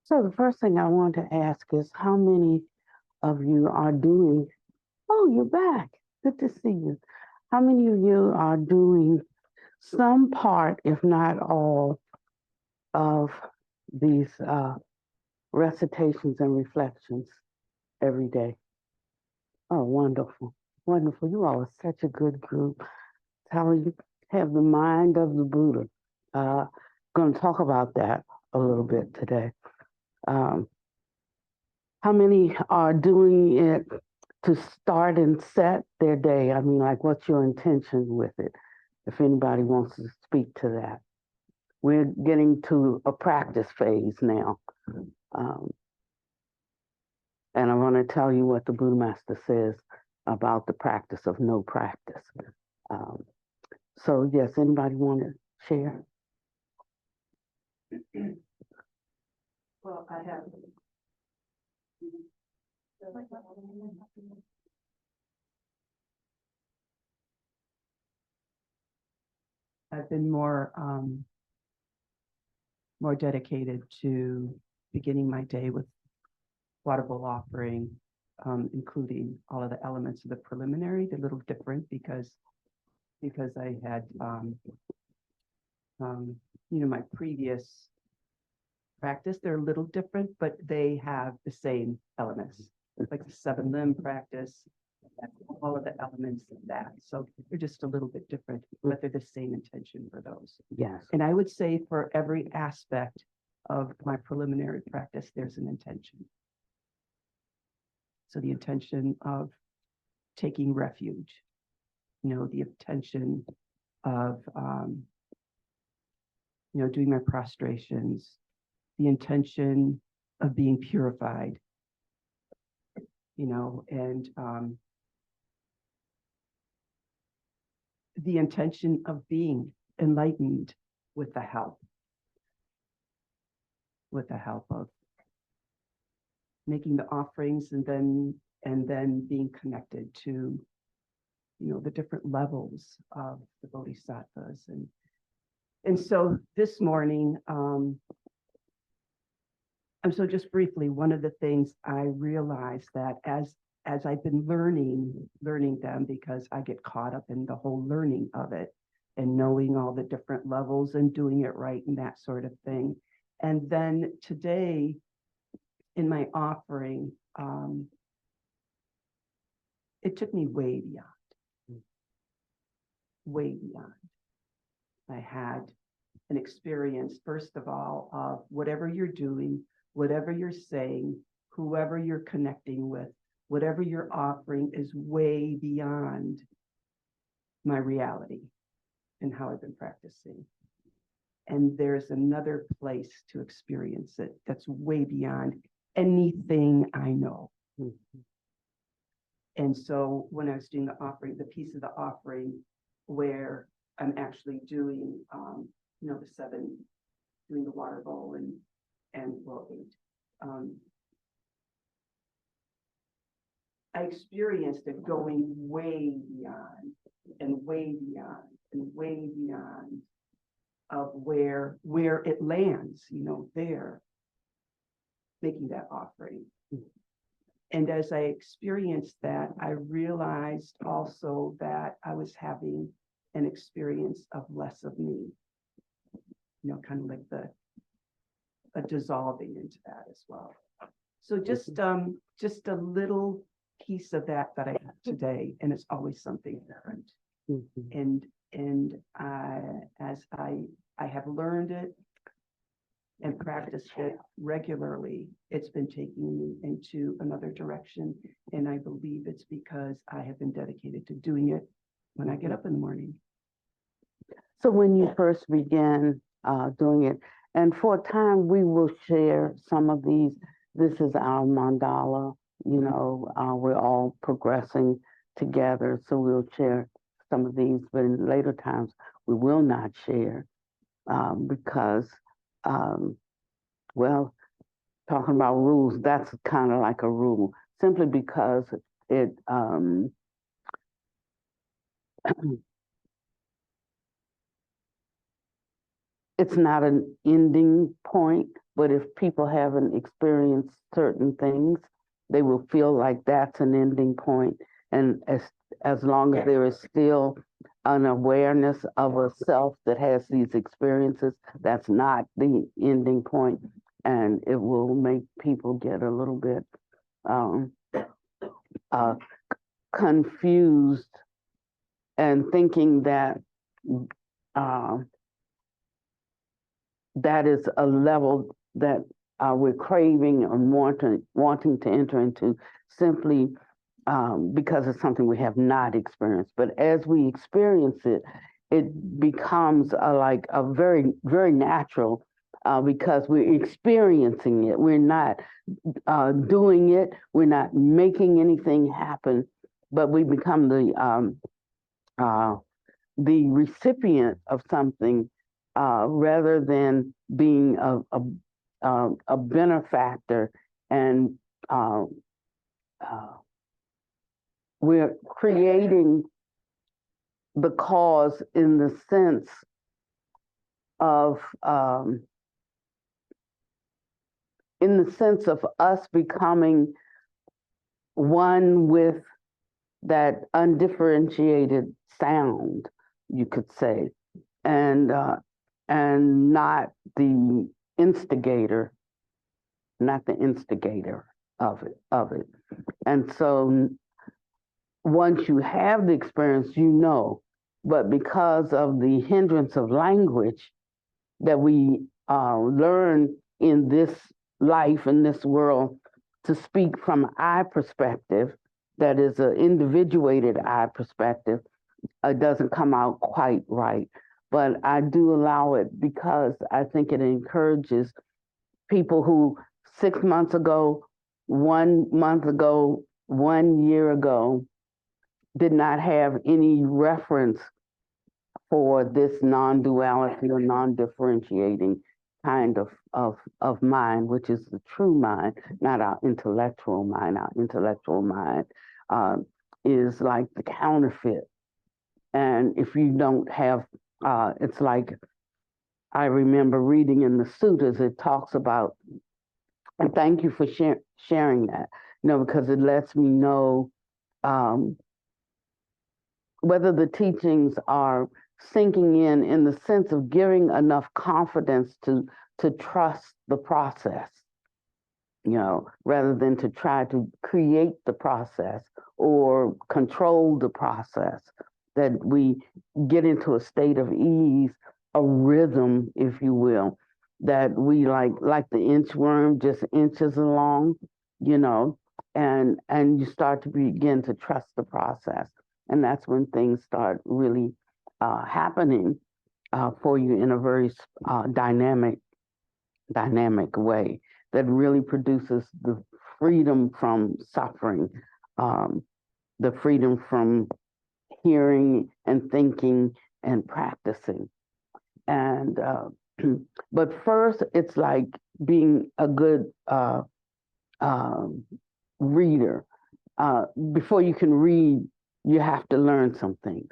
So the first thing I want to ask is how many of you are doing, oh, you're back. Good to see you. How many of you are doing some part, if not all, of these recitations and reflections every day? Oh, wonderful. Wonderful. You all are such a good group. How you have the mind of the Buddha. Going to talk about that a little bit today. Um, how many are doing it to start and set their day? I mean, like, what's your intention with it? If anybody wants to speak to that, we're getting to a practice phase now. Um, and I want to tell you what the Buddha Master says about the practice of no practice. Um, so, yes, anybody want to share? Well, I have. I've been more dedicated to beginning my day with water bowl offering, including all of the elements of the preliminary. They're a little different because I had my previous practice. They're a little different, but they have the same elements, like the 7 limb practice, all of the elements of that. So they're just a little bit different, but they're the same intention for those. Yes. And I would say for every aspect of my preliminary practice, there's an intention. So the intention of taking refuge, the intention of, doing my prostrations, the intention of being purified, and the intention of being enlightened with the help of making the offerings and then being connected to the different levels of the bodhisattvas. And so this morning, and so just briefly, one of the things I realized that as I've been learning them, because I get caught up in the whole learning of it and knowing all the different levels and doing it right and that sort of thing. And then today in my offering, it took me way beyond. I had an experience, first of all, of whatever you're doing, whatever you're saying, whoever you're connecting with, whatever you're offering is way beyond my reality and how I've been practicing. And there's another place to experience it that's way beyond anything I know. Mm-hmm. And so when I was doing the offering, the piece of the offering where I'm actually doing, the 7, doing the water bowl and 8. I experienced it going way beyond and way beyond and way beyond of where it lands, there, making that offering. And as I experienced that, I realized also that I was having an experience of less of me, kind of like a dissolving into that as well. So just a little piece of that I have today, and it's always something different. Mm-hmm. And as I have learned it and practiced it regularly, it's been taking me into another direction. And I believe it's because I have been dedicated to doing it when I get up in the morning. So when you first began doing it, and for a time we will share some of these. This is our mandala, we're all progressing together. So we'll share some of these, but in later times we will not share because, talking about rules, that's kind of like a rule, simply because it, it's not an ending point, But if people haven't experienced certain things, they will feel like that's an ending point. And as long as there is still an awareness of a self that has these experiences, that's not the ending point, and it will make people get a little bit um, uh, confused and thinking that uh, that is a level that we're craving and wanting to enter into simply because it's something we have not experienced. But as we experience it, it becomes like a very, very natural because we're experiencing it. We're not doing it. We're not making anything happen, but we become the recipient of something rather than being a benefactor. And uh, uh, we're creating the cause in the sense of us becoming one with that undifferentiated sound, you could say, and not the instigator, of it. And so once you have the experience, you know, but because of the hindrance of language that we learn in this life, in this world, to speak from I perspective, that is an individuated I perspective, it doesn't come out quite right. But I do allow it because I think it encourages people who 6 months ago, 1 month ago, 1 year ago, did not have any reference for this non-duality or non-differentiating kind of mind, which is the true mind, not our intellectual mind. Our intellectual mind is like the counterfeit. And if you don't have, it's like, I remember reading in the sutras, it talks about, and thank you for sharing that, because it lets me know um, whether the teachings are sinking in the sense of giving enough confidence to trust the process, rather than to try to create the process or control the process, that we get into a state of ease, a rhythm, if you will, that we like the inchworm just inches along, and you start to begin to trust the process. And that's when things start really happening for you in a very dynamic way that really produces the freedom from suffering, the freedom from hearing and thinking and practicing. And but first, it's like being a good reader. Before you can read, you have to learn some things.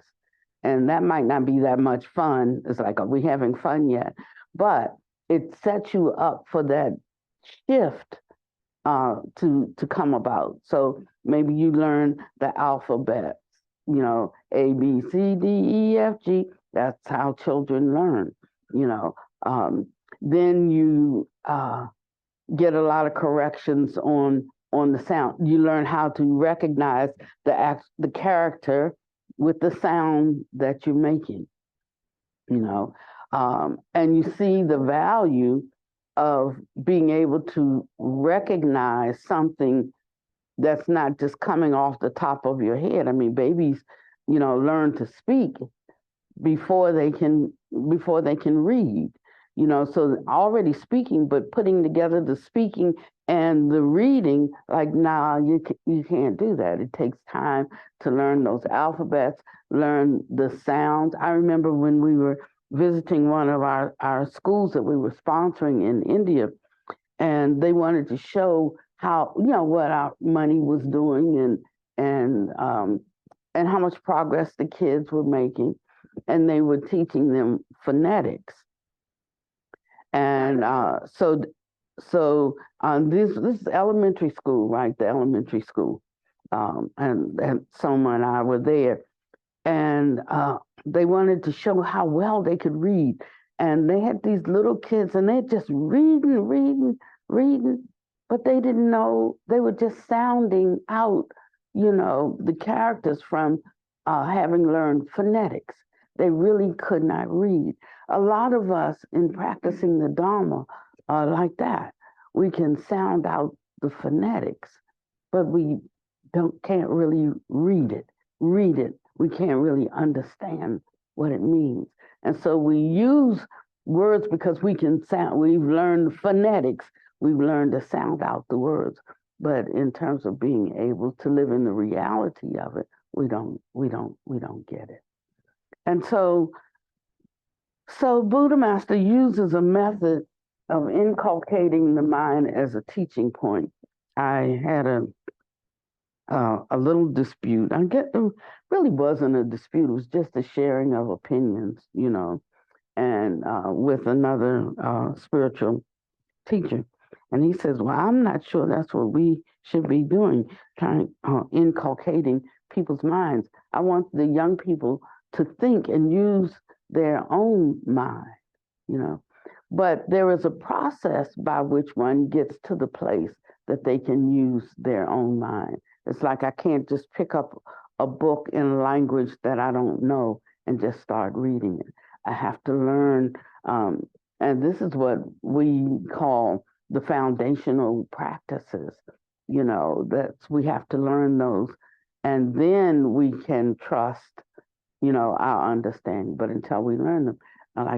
And that might not be that much fun. It's like, are we having fun yet? But it sets you up for that shift to come about. So maybe you learn the alphabet, A, B, C, D, E, F, G. That's how children learn, then you get a lot of corrections on the sound. You learn how to recognize the character with the sound that you're making, and you see the value of being able to recognize something that's not just coming off the top of your head. I mean, babies, learn to speak before they can read. So already speaking, but putting together the speaking and the reading, like, nah, you can't do that. It takes time to learn those alphabets, learn the sounds. I remember when we were visiting one of our schools that we were sponsoring in India, and they wanted to show how, what our money was doing and how much progress the kids were making. And they were teaching them phonetics. And so So this is elementary school, right? The elementary school, and Soma and I were there, and they wanted to show how well they could read, and they had these little kids, and they're just reading, but they didn't know they were just sounding out, the characters from having learned phonetics. They really could not read. A lot of us in practicing the Dharma are like that. We can sound out the phonetics, but we can't really read it. We can't really understand what it means. And so we use words because we've learned phonetics. We've learned to sound out the words. But in terms of being able to live in the reality of it, we don't get it. And so Buddha Master uses a method of inculcating the mind as a teaching point. I had a little dispute. It really wasn't a dispute. It was just a sharing of opinions, and with another spiritual teacher. And he says, well, I'm not sure that's what we should be doing, trying inculcating people's minds. I want the young people to think and use their own mind, you know. But there is a process by which one gets to the place that they can use their own mind. It's like I can't just pick up a book in a language that I don't know and just start reading it. I have to learn, and this is what we call the foundational practices. We have to learn those, and then we can trust, our understanding. But until we learn them,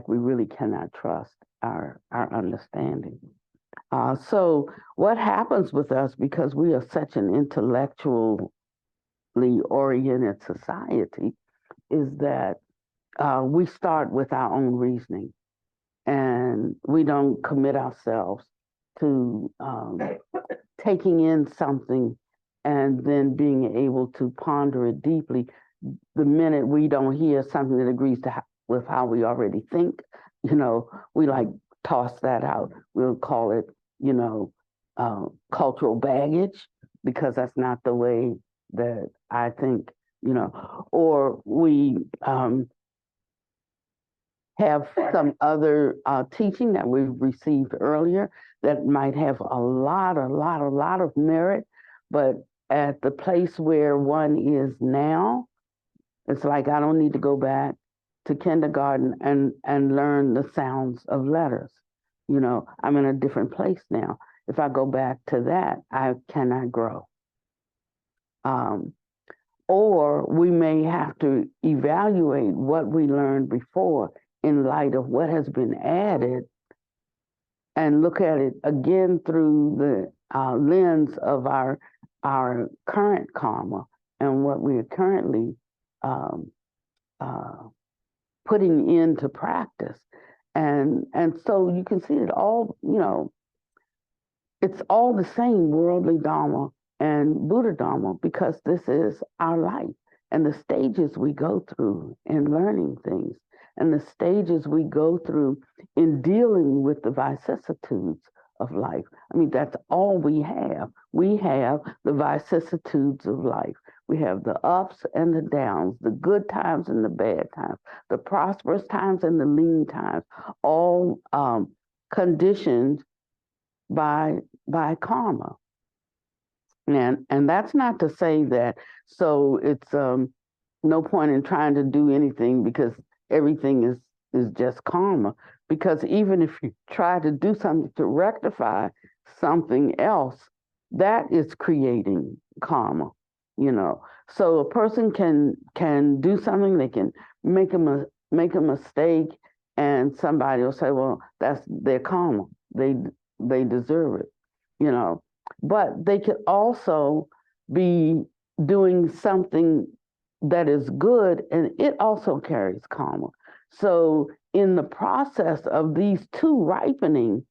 we really cannot trust our understanding. So what happens with us, because we are such an intellectually oriented society, is that we start with our own reasoning, and we don't commit ourselves to taking in something and then being able to ponder it deeply. The minute we don't hear something that agrees with how we already think, we toss that out. We'll call it, cultural baggage, because that's not the way that I think, or we have some other teaching that we've received earlier that might have a lot of merit, but at the place where one is now, it's like I don't need to go back to kindergarten and learn the sounds of letters. I'm in a different place now. If I go back to that, I cannot grow. Or we may have to evaluate what we learned before in light of what has been added, and look at it again through the lens of our current karma and what we are currently putting into practice. And so you can see it all, it's all the same, worldly Dharma and Buddha Dharma, because this is our life and the stages we go through in learning things, and the stages we go through in dealing with the vicissitudes of life. I mean, that's all we have. We have the vicissitudes of life. We have the ups and the downs, the good times and the bad times, the prosperous times and the lean times, all conditioned by karma. And that's not to say that, so it's no point in trying to do anything because everything is just karma. Because even if you try to do something to rectify something else, that is creating karma, So a person can do something, they can make a mistake, and somebody will say, well, that's their karma. They deserve it, But they could also be doing something that is good, and it also carries karma. So in the process of these two ripening,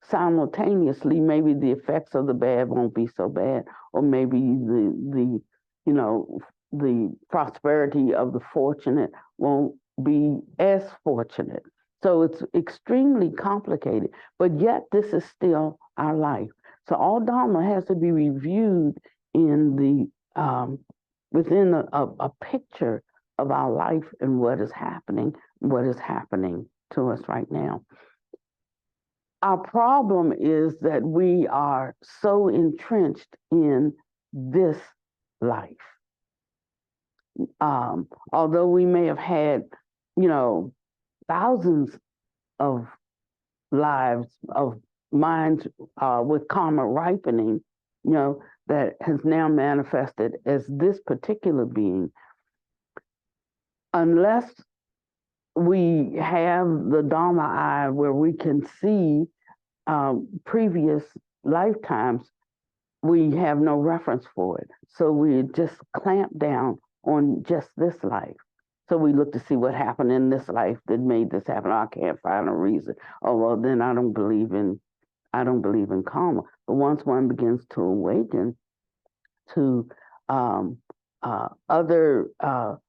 simultaneously, maybe the effects of the bad won't be so bad, or maybe the prosperity of the fortunate won't be as fortunate. So it's extremely complicated, but yet this is still our life. So all Dharma has to be reviewed in within a picture of our life and what is happening to us right now. Our problem is that we are so entrenched in this life. Although we may have had, thousands of lives of minds with karma ripening, that has now manifested as this particular being. Unless we have the Dharma eye where we can see previous lifetimes, we have no reference for it. So we just clamp down on just this life. So we look to see what happened in this life that made this happen. I can't find a reason. Oh, well, then I don't believe in karma. But once one begins to awaken to other, I'll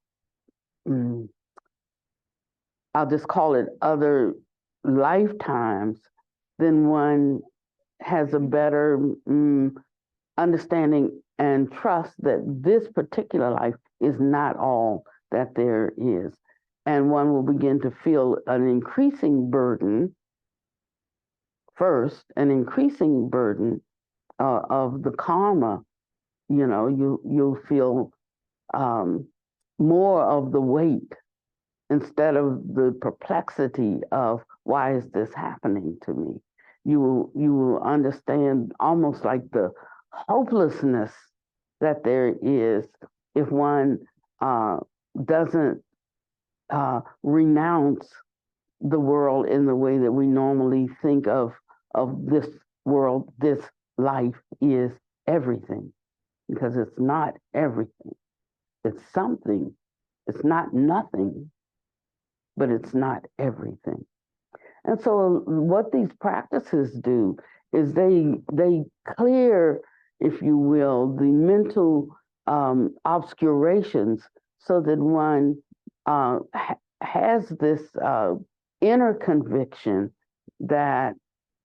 just call it other lifetimes, then one has a better understanding and trust that this particular life is not all that there is. And one will begin to feel an increasing burden first, an increasing burden of the karma. You'll feel more of the weight instead of the perplexity of why is this happening to me. You will understand almost like the hopelessness that there is if one doesn't renounce the world in the way that we normally think of this world. This life is everything, because it's not everything. It's something. It's not nothing, but it's not everything. And so what these practices do is they clear, if you will, the mental obscurations so that one has this inner conviction that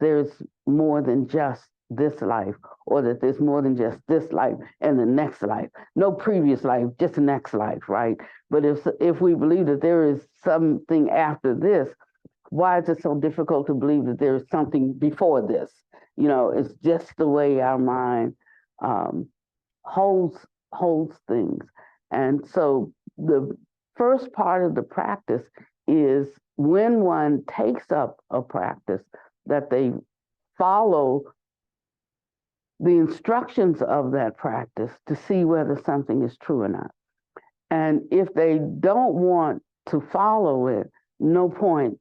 there's more than just this life, or that there's more than just this life and the next life. No previous life, just the next life, right? But if we believe that there is something after this, why is it so difficult to believe that there is something before this? It's just the way our mind holds things. And so the first part of the practice is when one takes up a practice, that they follow the instructions of that practice to see whether something is true or not. And if they don't want to follow it, no point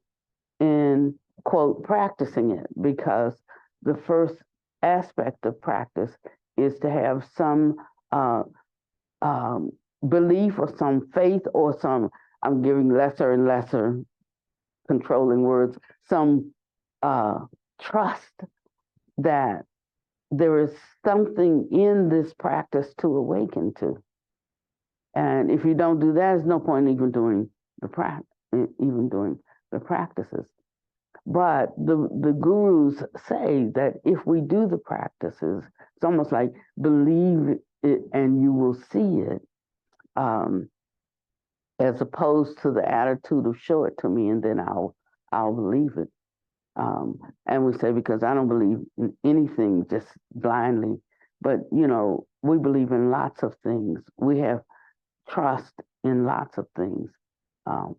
in, quote, practicing it, because the first aspect of practice is to have some belief or some faith or some, I'm giving lesser and lesser controlling words, some trust that there is something in this practice to awaken to. And if you don't do that, there's no point even doing the practices. But the gurus say that if we do the practices, it's almost like believe it and you will see it, as opposed to the attitude of show it to me and then I'll believe it. And we say, because I don't believe in anything just blindly, but we believe in lots of things. We have trust in lots of things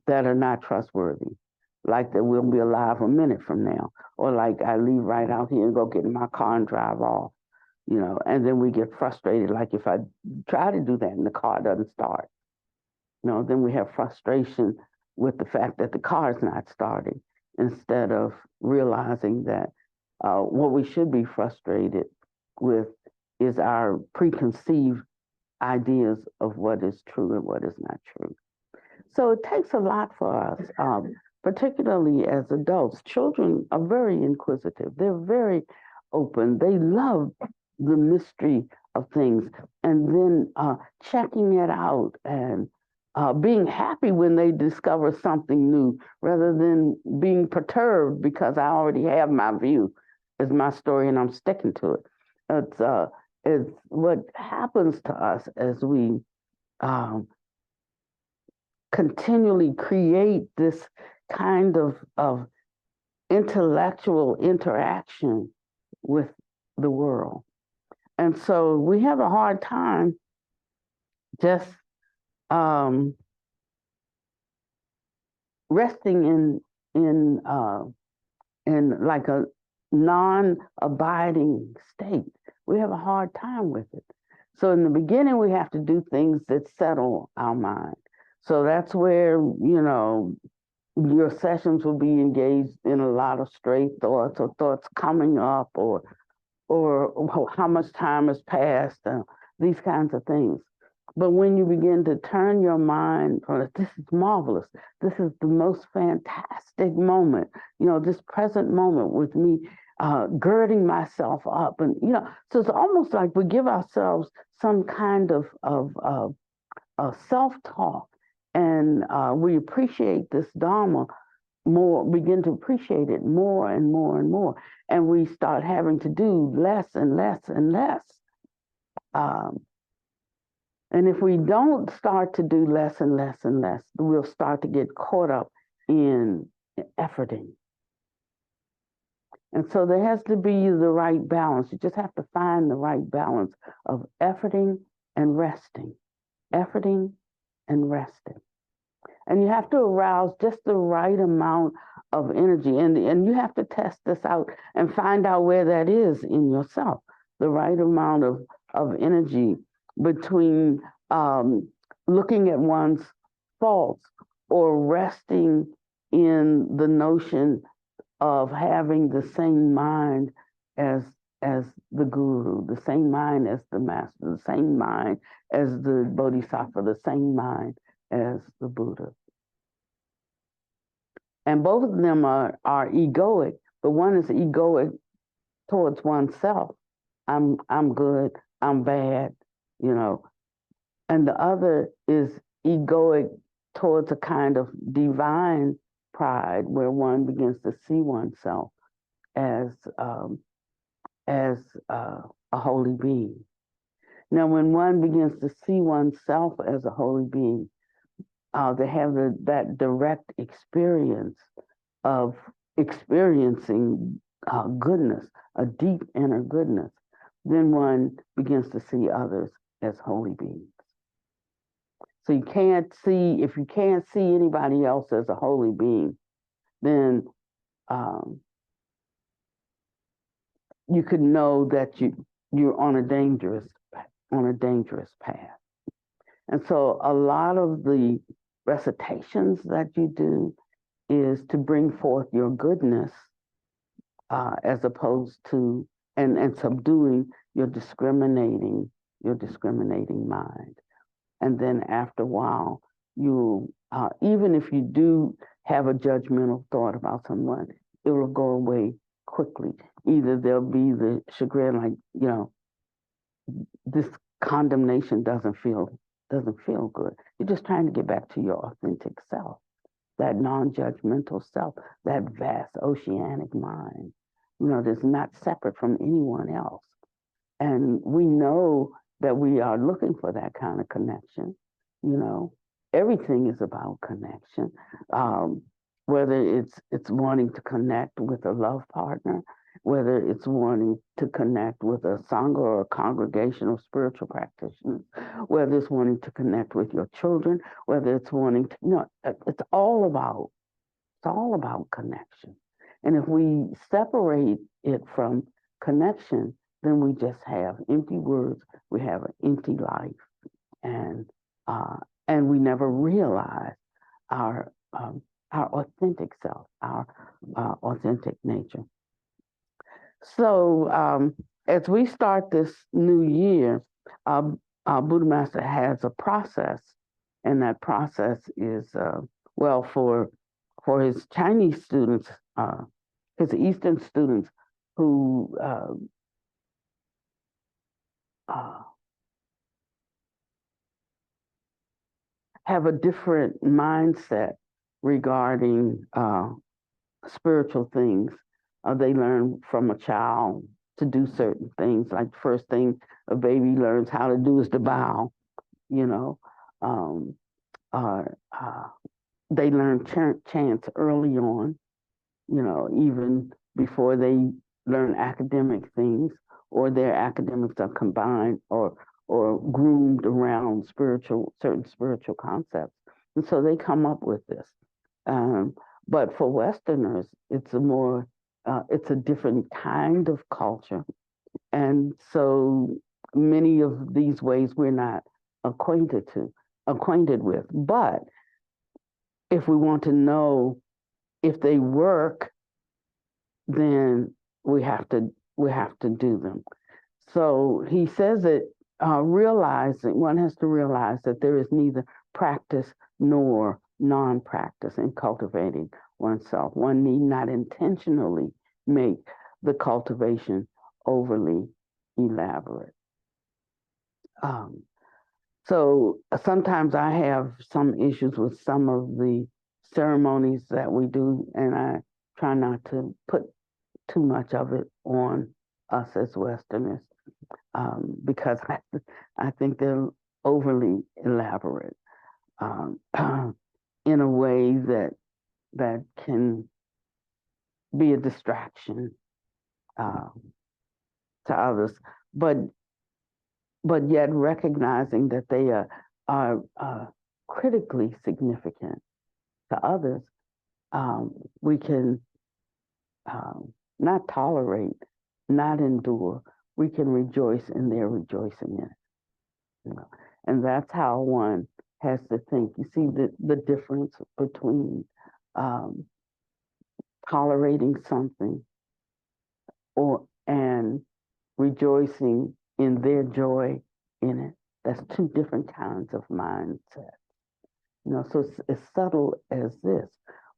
that are not trustworthy, like that we'll be alive a minute from now, or like I leave right out here and go get in my car and drive off, and then we get frustrated. Like if I try to do that and the car doesn't start, then we have frustration with the fact that the car is not starting, instead of realizing that what we should be frustrated with is our preconceived ideas of what is true and what is not true. So it takes a lot for us, particularly as adults. Children are very inquisitive. They're very open. They love the mystery of things, and then checking it out and being happy when they discover something new rather than being perturbed because I already have my view is my story and I'm sticking to it. It's what happens to us as we um, continually create this kind of intellectual interaction with the world. And so we have a hard time just resting in like a non-abiding state. We have a hard time with it. So in the beginning, we have to do things that settle our mind. So that's where, your sessions will be engaged in a lot of straight thoughts or thoughts coming up or how much time has passed, these kinds of things. But when you begin to turn your mind on this is marvelous. This is the most fantastic moment, this present moment with me girding myself up. And, so it's almost like we give ourselves some kind of self-talk and we appreciate this Dharma more, begin to appreciate it more and more and more. And we start having to do less and less and less. And if we don't start to do less and less and less, we'll start to get caught up in efforting. And so there has to be the right balance. You just have to find the right balance of efforting and resting, efforting and resting. And you have to arouse just the right amount of energy. And you have to test this out and find out where that is in yourself, the right amount of energy between looking at one's faults or resting in the notion of having the same mind as the guru, the same mind as the master, the same mind as the bodhisattva, the same mind as the Buddha. And both of them are egoic, but one is egoic towards oneself. I'm good, I'm bad, and the other is egoic towards a kind of divine pride where one begins to see oneself as a holy being. Now, when one begins to see oneself as a holy being, they have that direct experience of experiencing goodness, a deep inner goodness. Then one begins to see others as holy beings. So if you can't see anybody else as a holy being, then you could know that you're on a dangerous path. And so a lot of the recitations that you do is to bring forth your goodness as opposed to and subduing your discriminating mind. And then after a while, you even if you do have a judgmental thought about someone, it will go away quickly. Either there'll be the chagrin, like, this condemnation doesn't feel good. You're just trying to get back to your authentic self, that non-judgmental self, that vast oceanic mind, that's not separate from anyone else. And we know that we are looking for that kind of connection. Everything is about connection. Whether it's wanting to connect with a love partner, whether it's wanting to connect with a sangha or a congregation of spiritual practitioners, whether it's wanting to connect with your children, whether it's wanting to, it's all about connection. And if we separate it from connection, then we just have empty words, we have an empty life, and we never realize our authentic self, our authentic nature. So as we start this new year, Buddha Master has a process, and that process is for his Chinese students, his Eastern students who have a different mindset regarding spiritual things. They learn from a child to do certain things. Like the first thing a baby learns how to do is to bow, you know. Um, uh, uh, they learn chants early on, you know, even before they learn academic things, or their academics are combined or groomed around certain spiritual concepts. And so they come up with this. Um, but for Westerners, it's a different kind of culture. And so many of these ways we're not acquainted with. But if we want to know if they work, then we have to do them. So he says that realizing one has to realize that there is neither practice nor non-practice in cultivating oneself. One need not intentionally make the cultivation overly elaborate. Um, so sometimes I have some issues with some of the ceremonies that we do, and I try not to put too much of it on us as Westerners, because I think they're overly elaborate, um, in a way that can be a distraction um, to others, but yet recognizing that they are critically significant to others, we can not tolerate, not endure. We can rejoice in their rejoicing in it. You know? And that's how one has to think. You see the difference between um, tolerating something and rejoicing in their joy in it. That's two different kinds of mindset. You know, so it's as subtle as this,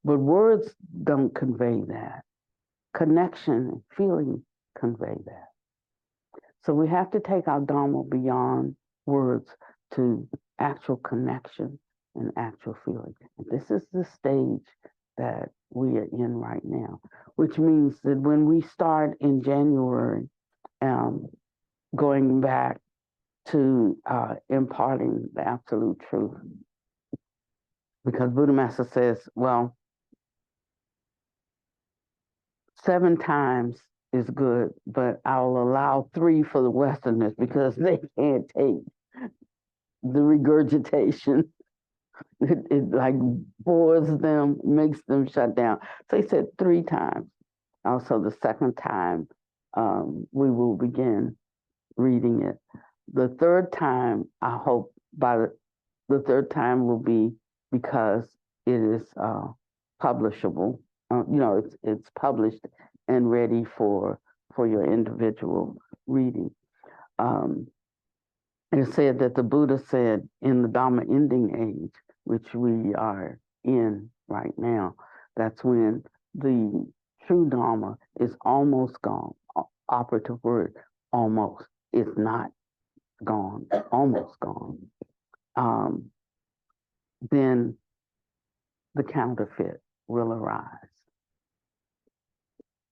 but words don't convey that. Connection and feeling convey that. So we have to take our Dharma beyond words to actual connection and actual feeling. And this is the stage that we are in right now, which means that when we start in January, going back to imparting the absolute truth, because Buddha Master says, well, 7 times is good, but I'll allow 3 for the Westerners because they can't take the regurgitation. It like bores them, makes them shut down. So he said 3 times. Also, the second time, we will begin reading it. The third time, I hope the third time will be because it is publishable. You know, it's published and ready for your individual reading. It said that the Buddha said in the Dharma ending age, which we are in right now, that's when the true Dharma is almost gone. Operative word, almost. It's not gone, almost gone. Then the counterfeit will arise.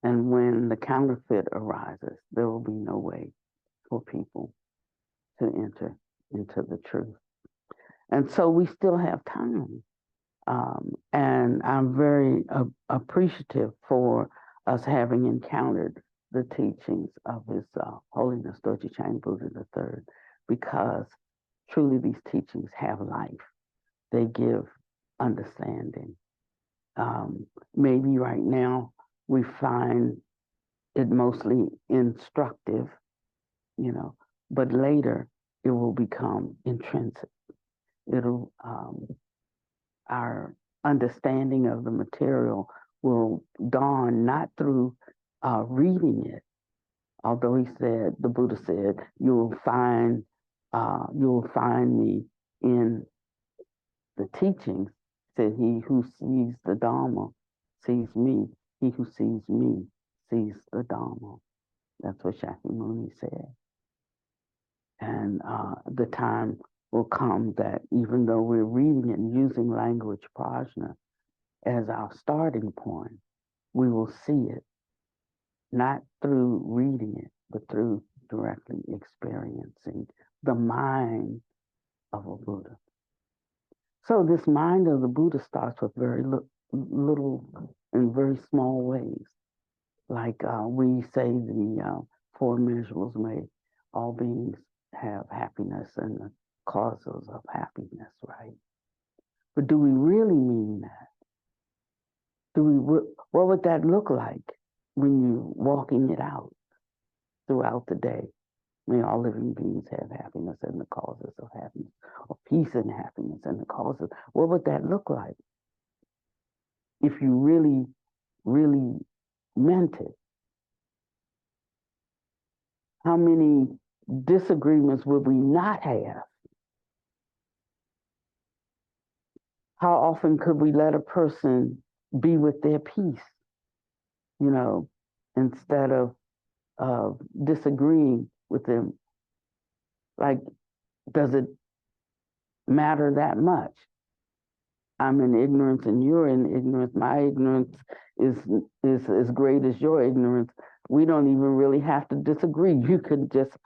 And when the counterfeit arises, there will be no way for people to enter into the truth. And so we still have time. And I'm very appreciative for us having encountered the teachings of His Holiness Dorje Chang Buddha III, because truly these teachings have life. They give understanding. Maybe right now we find it mostly instructive, you know, but later it will become intrinsic. It'll our understanding of the material will dawn not through reading it, although the Buddha said, you'll find me in the teachings. Said, he who sees the Dharma sees me. He who sees me sees the Dharma. That's what Shakyamuni said. And the time will come that even though we're reading and using language prajna as our starting point, we will see it not through reading it, but through directly experiencing the mind of a Buddha. So this mind of the Buddha starts with very little and very small ways. Like we say the four measurables may all beings have happiness and the causes of happiness, right? But do we really mean that? What would that look like when you're walking it out throughout the day? May all living beings have happiness and the causes of happiness, or peace and happiness and the causes. What would that look like if you really, really meant it? How many disagreements would we not have? How often could we let a person be with their peace, instead of disagreeing with them? Like, does it matter that much? I'm in ignorance and you're in ignorance. My ignorance is as great as your ignorance. We don't even really have to disagree. You can just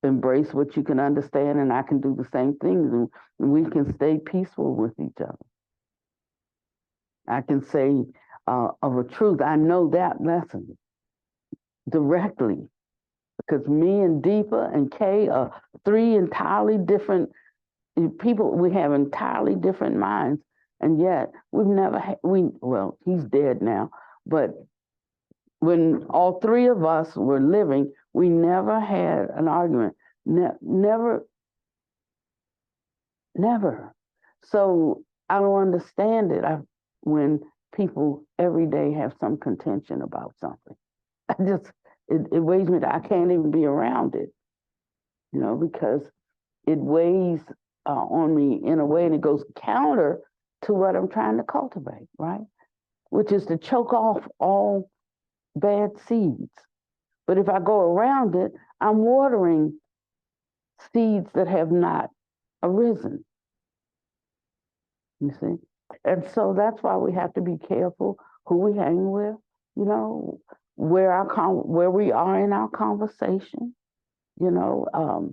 embrace what you can understand, and I can do the same things, and we can stay peaceful with each other. I can say of a truth, I know that lesson directly, because me and Deepa and Kay are three entirely different people. We have entirely different minds, and yet we've never well, he's dead now, but when all three of us were living, we never had an argument. Never. So I don't understand it. When people every day have some contention about something, it weighs me down. I can't even be around it, because it weighs on me in a way, and it goes counter to what I'm trying to cultivate, right? Which is to choke off all bad seeds. But if I go around it, I'm watering seeds that have not arisen. You see? And so that's why we have to be careful who we hang with, where we are in our conversation, or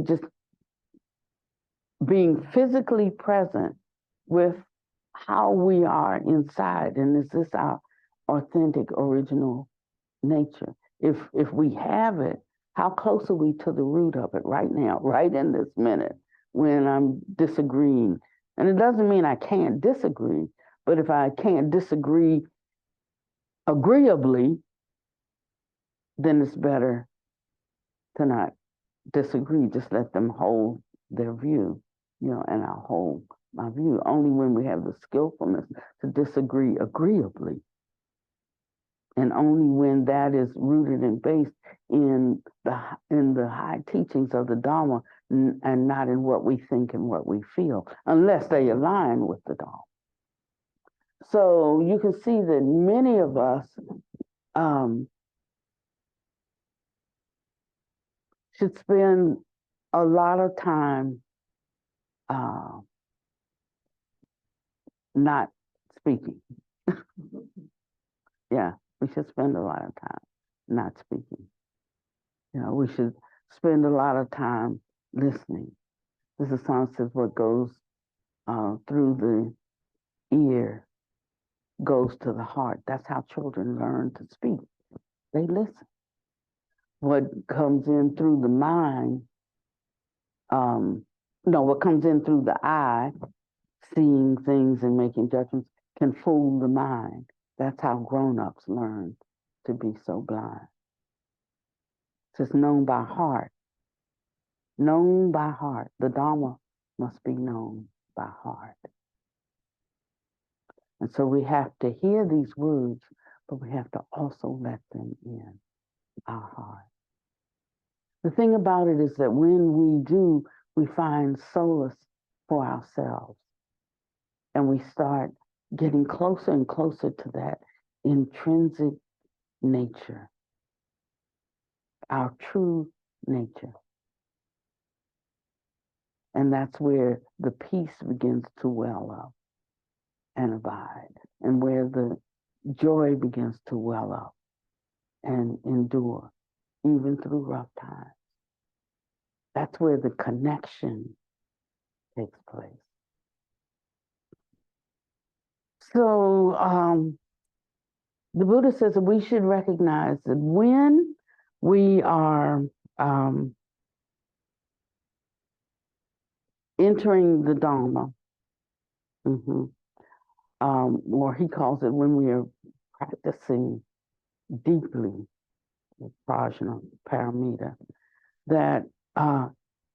just being physically present with how we are inside, and is this our authentic original nature? If we have it, how close are we to the root of it right now, right in this minute when I'm disagreeing? And it doesn't mean I can't disagree, but if I can't disagree agreeably, then it's better to not disagree. Just let them hold their view, and I'll hold my view. Only when we have the skillfulness to disagree agreeably, and only when that is rooted and based in the high teachings of the Dharma, and not in what we think and what we feel, unless they align with the Dharma. So you can see that many of us should spend a lot of time not speaking. Yeah, we should spend a lot of time not speaking. We should spend a lot of time listening. This is song says what goes through the ear goes to the heart. That's how children learn to speak. They listen. What comes in through the mind, what comes in through the eye, seeing things and making judgments, can fool the mind. That's how grown-ups learn to be so blind. It's known by heart. Known by heart. The Dharma must be known by heart. And so we have to hear these words, but we have to also let them in our heart. The thing about it is that when we do, we find solace for ourselves. And we start getting closer and closer to that intrinsic nature, our true nature. And that's where the peace begins to well up and abide, and where the joy begins to well up and endure, even through rough times. That's where the connection takes place. So the Buddha says that we should recognize that when we are entering the Dharma, or he calls it when we are practicing deeply the prajna paramita, that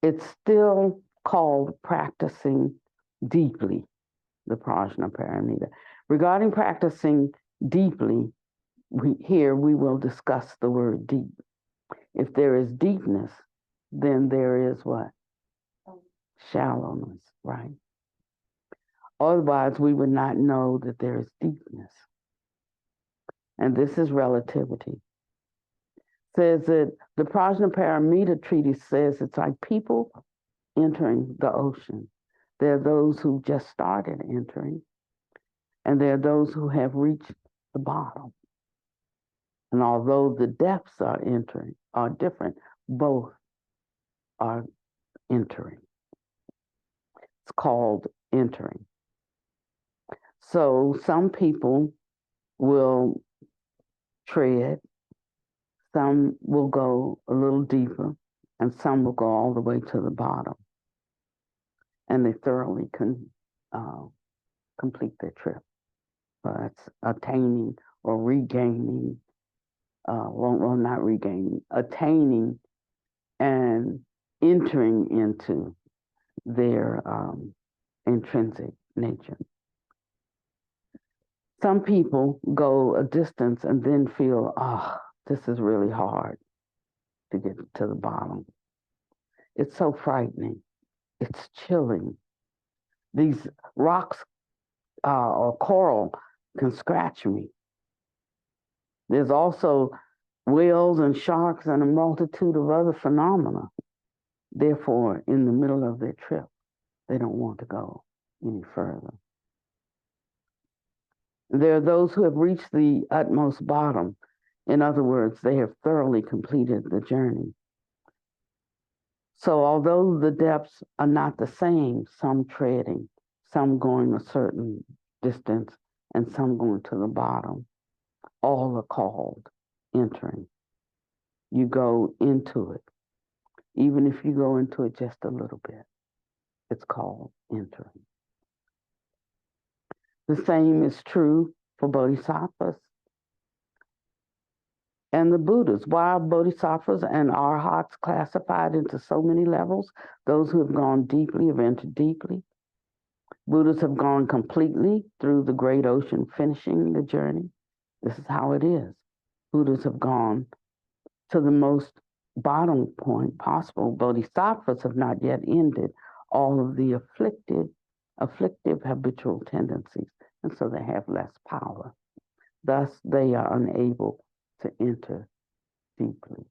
it's still called practicing deeply the prajna paramita. Regarding practicing deeply, we will discuss the word deep. If there is deepness, then there is what? Shallowness, right? Otherwise, we would not know that there is deepness. And this is relativity. Says that the Prajnaparamita treatise says it's like people entering the ocean. There are those who just started entering, and there are those who have reached the bottom. And although the depths are different, both are entering. It's called entering. So some people will tread, some will go a little deeper, and some will go all the way to the bottom. And they thoroughly complete their trip. That's attaining or regaining, well, not regaining, attaining and entering into their intrinsic nature. Some people go a distance and then feel, this is really hard to get to the bottom. It's so frightening. It's chilling. These rocks or coral can scratch me. There's also whales and sharks and a multitude of other phenomena. Therefore, in the middle of their trip, they don't want to go any further. There are those who have reached the utmost bottom. In other words, they have thoroughly completed the journey. So although the depths are not the same, some treading, some going a certain distance, and some going to the bottom, all are called entering. You go into it. Even if you go into it just a little bit, it's called entering. The same is true for bodhisattvas and the Buddhas. Why are bodhisattvas and arhats classified into so many levels? Those who have gone deeply have entered deeply. Buddhas have gone completely through the great ocean, finishing the journey. This is how it is. Buddhas have gone to the most bottom point possible. Bodhisattvas have not yet ended all of the afflictive habitual tendencies, and so they have less power. Thus, they are unable to enter deeply.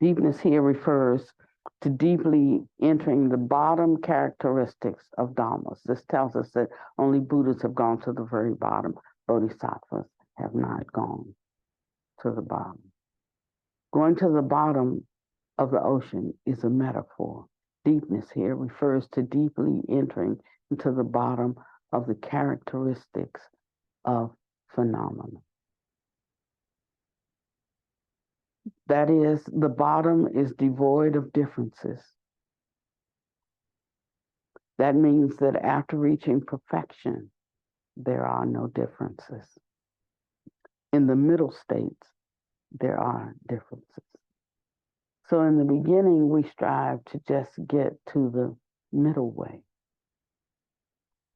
Deepness here refers to deeply entering the bottom characteristics of dhammas. This tells us that only Buddhas have gone to the very bottom. Bodhisattvas have not gone to the bottom. Going to the bottom of the ocean is a metaphor. Deepness here refers to deeply entering into the bottom of the characteristics of phenomena. That is, the bottom is devoid of differences. That means that after reaching perfection, there are no differences. In the middle states, there are differences. So in the beginning, we strive to just get to the middle way.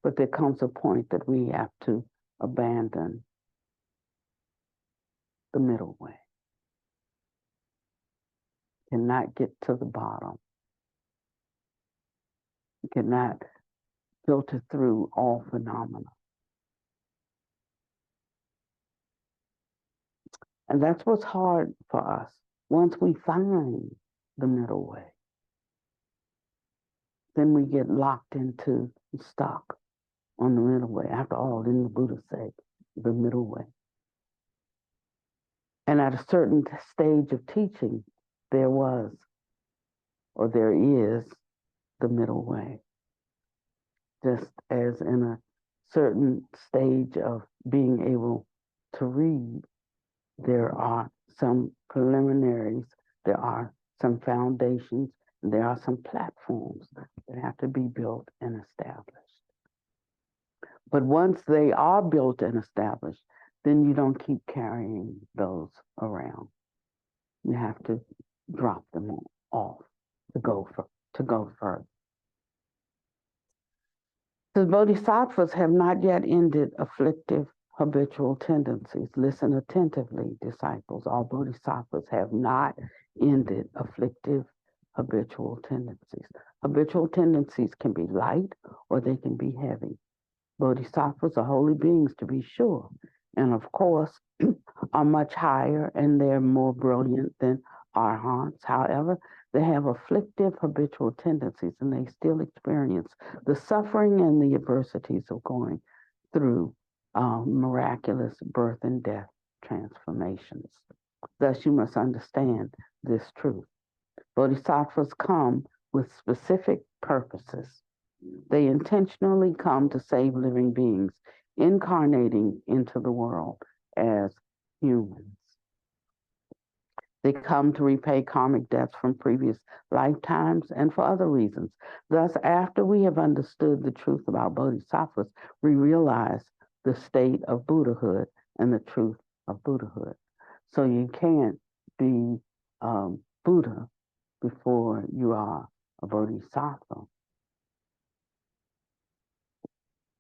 But there comes a point that we have to abandon the middle way. Cannot get to the bottom. You cannot filter through all phenomena. And that's what's hard for us. Once we find the middle way. Then we get locked into stuck on the middle way. After all, didn't the Buddha say the middle way? And at a certain stage of teaching, there was, or there is, the middle way. Just as in a certain stage of being able to read, there are some preliminaries, there are some foundations, and there are some platforms that have to be built and established. But once they are built and established, then you don't keep carrying those around. You have to drop them off to go further. The bodhisattvas have not yet ended afflictive habitual tendencies. Listen attentively, disciples. All bodhisattvas have not ended afflictive habitual tendencies. Habitual tendencies can be light or they can be heavy. Bodhisattvas are holy beings, to be sure, and of course are much higher and they're more brilliant than arhants. However, they have afflictive habitual tendencies and they still experience the suffering and the adversities of going through miraculous birth and death transformations. Thus, you must understand this truth. Bodhisattvas come with specific purposes. They intentionally come to save living beings, incarnating into the world as humans. They come to repay karmic debts from previous lifetimes and for other reasons. Thus, after we have understood the truth about bodhisattvas, we realize the state of Buddhahood and the truth of Buddhahood. So you can't be Buddha before you are a bodhisattva.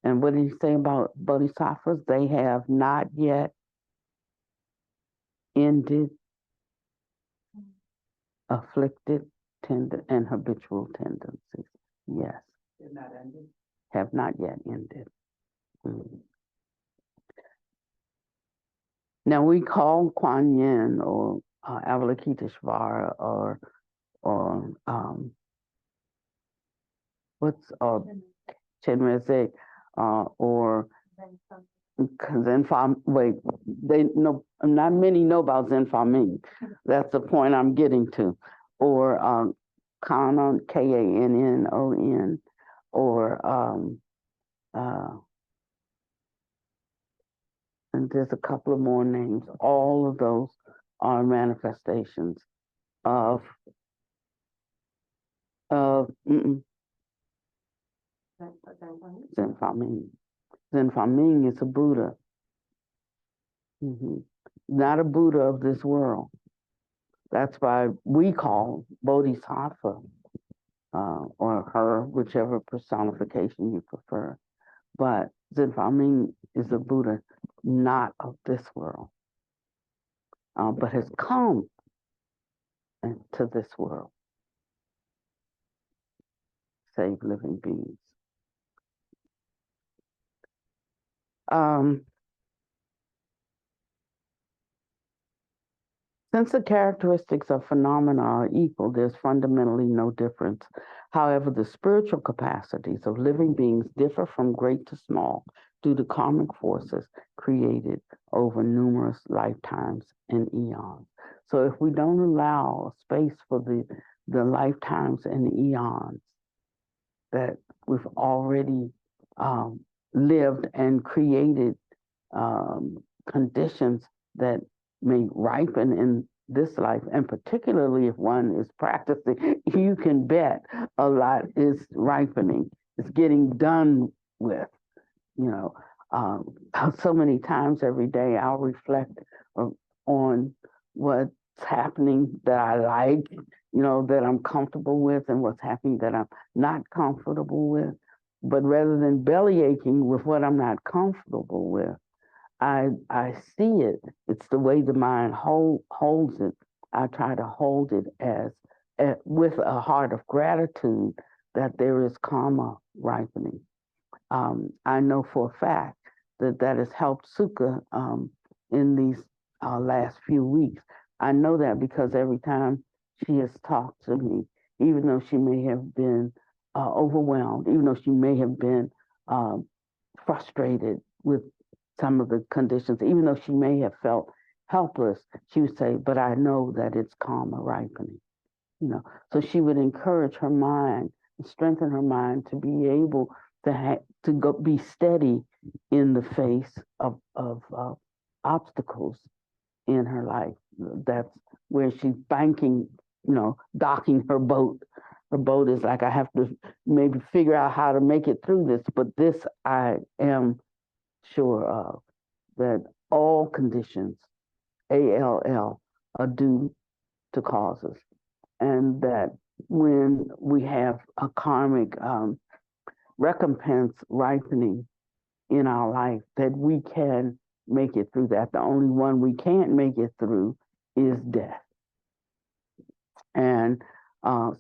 And what did he say about bodhisattvas? They have not yet ended afflicted and habitual tendencies. Yes. They're not ended. Have not yet ended. Now we call Kuan Yin or Avalokiteshvara or Chenrezig or Zenfa. Wait, they know not many know about Zenfa Ming. That's the point I'm getting to. Or Kannon, Kannon, or and there's a couple of more names. All of those are manifestations of Zenfa Ming. Zenfa Ming is a Buddha. Not a Buddha of this world. That's why we call Bodhisattva or her, whichever personification you prefer. But Zenfa Ming is a Buddha not of this world, but has come into this world, save living beings. Since the characteristics of phenomena are equal, there's fundamentally no difference. However, the spiritual capacities of living beings differ from great to small due to karmic forces created over numerous lifetimes and eons. So if we don't allow space for the lifetimes and eons that we've already lived and created conditions that may ripen in this life, and particularly if one is practicing, you can bet a lot is ripening. It's getting done with, so many times every day I'll reflect on what's happening that I like, that I'm comfortable with, and what's happening that I'm not comfortable with. But rather than belly aching with what I'm not comfortable with, I see it. It's the way the mind holds it. I try to hold it as with a heart of gratitude that there is karma ripening. I know for a fact that has helped Sukha in these last few weeks. I know that because every time she has talked to me, even though she may have been overwhelmed, even though she may have been um, frustrated with some of the conditions, even though she may have felt helpless, she would say, but I know that it's karma ripening. So she would encourage her mind, strengthen her mind to be able to go be steady in the face of obstacles in her life. That's where she's banking, docking her boat. Her boat is like, I have to maybe figure out how to make it through this, but this I am sure of, that all conditions, ALL, are due to causes, and that when we have a karmic recompense ripening in our life, that we can make it through that. The only one we can't make it through is death. And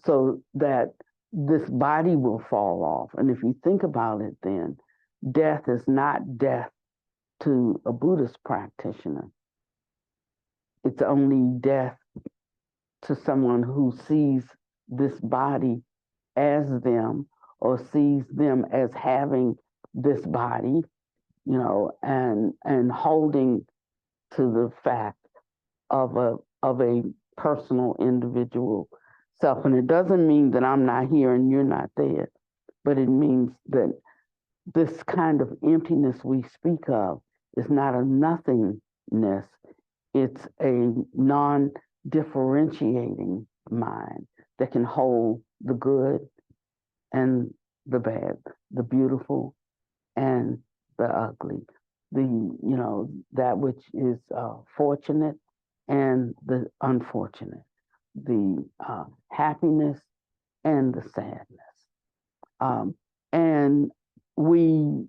so that this body will fall off. And if you think about it, then death is not death to a Buddhist practitioner. It's only death to someone who sees this body as them, or sees them as having this body, and holding to the fact of a personal individual self. And it doesn't mean that I'm not here and you're not there, but it means that this kind of emptiness we speak of is not a nothingness. It's a non-differentiating mind that can hold the good and the bad, the beautiful and the ugly, that which is fortunate and the unfortunate, the happiness and the sadness. And we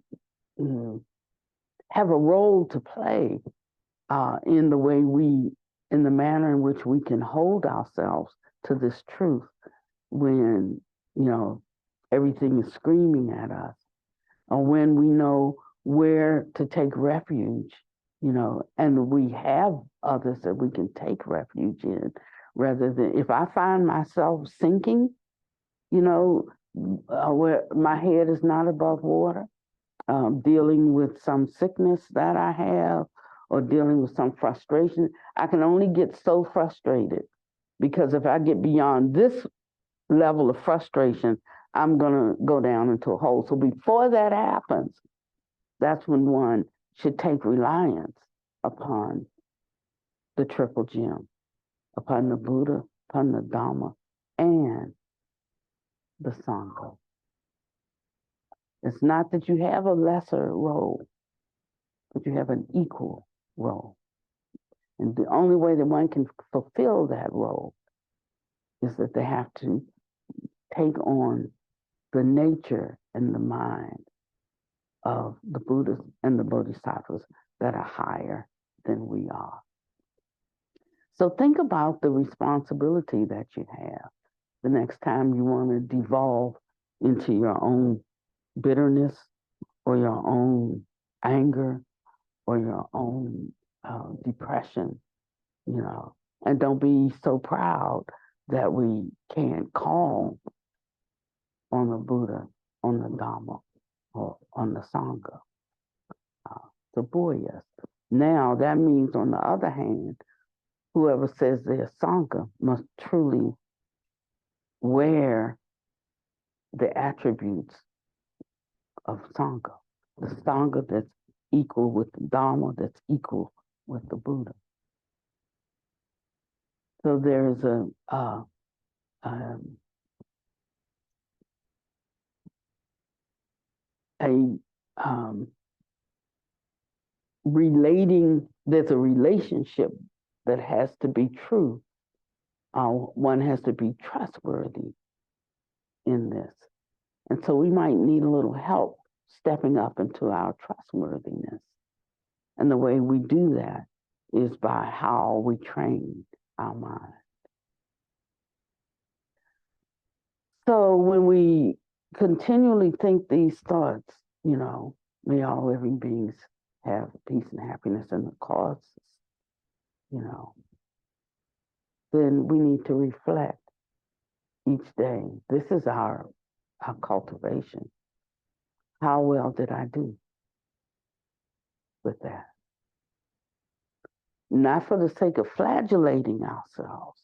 have a role to play in the manner in which we can hold ourselves to this truth when, everything is screaming at us, or when we know where to take refuge, and we have others that we can take refuge in, rather than if I find myself sinking, where my head is not above water, dealing with some sickness that I have, or dealing with some frustration, I can only get so frustrated, because if I get beyond this level of frustration, I'm going to go down into a hole. So before that happens, that's when one should take reliance upon the triple gem, upon the Buddha, upon the Dhamma, and the Sangha. It's not that you have a lesser role, but you have an equal role. And the only way that one can fulfill that role is that they have to take on the nature and the mind of the Buddhas and the Bodhisattvas that are higher than we are. So think about the responsibility that you have the next time you want to devolve into your own bitterness, or your own anger, or your own depression, and don't be so proud that we can't call on the Buddha, on the Dhamma, or on the Sangha to buoy us. Now, that means, on the other hand, whoever says they're Sangha must truly wear the attributes of Sangha, the Sangha that's equal with the Dhamma, that's equal with the Buddha. So there's there's a relationship that has to be true. One has to be trustworthy in this. And so we might need a little help stepping up into our trustworthiness. And the way we do that is by how we train our mind. So when we continually think these thoughts, may all living beings have peace and happiness, and the causes, then we need to reflect each day. This is our cultivation. How well did I do with that? Not for the sake of flagellating ourselves,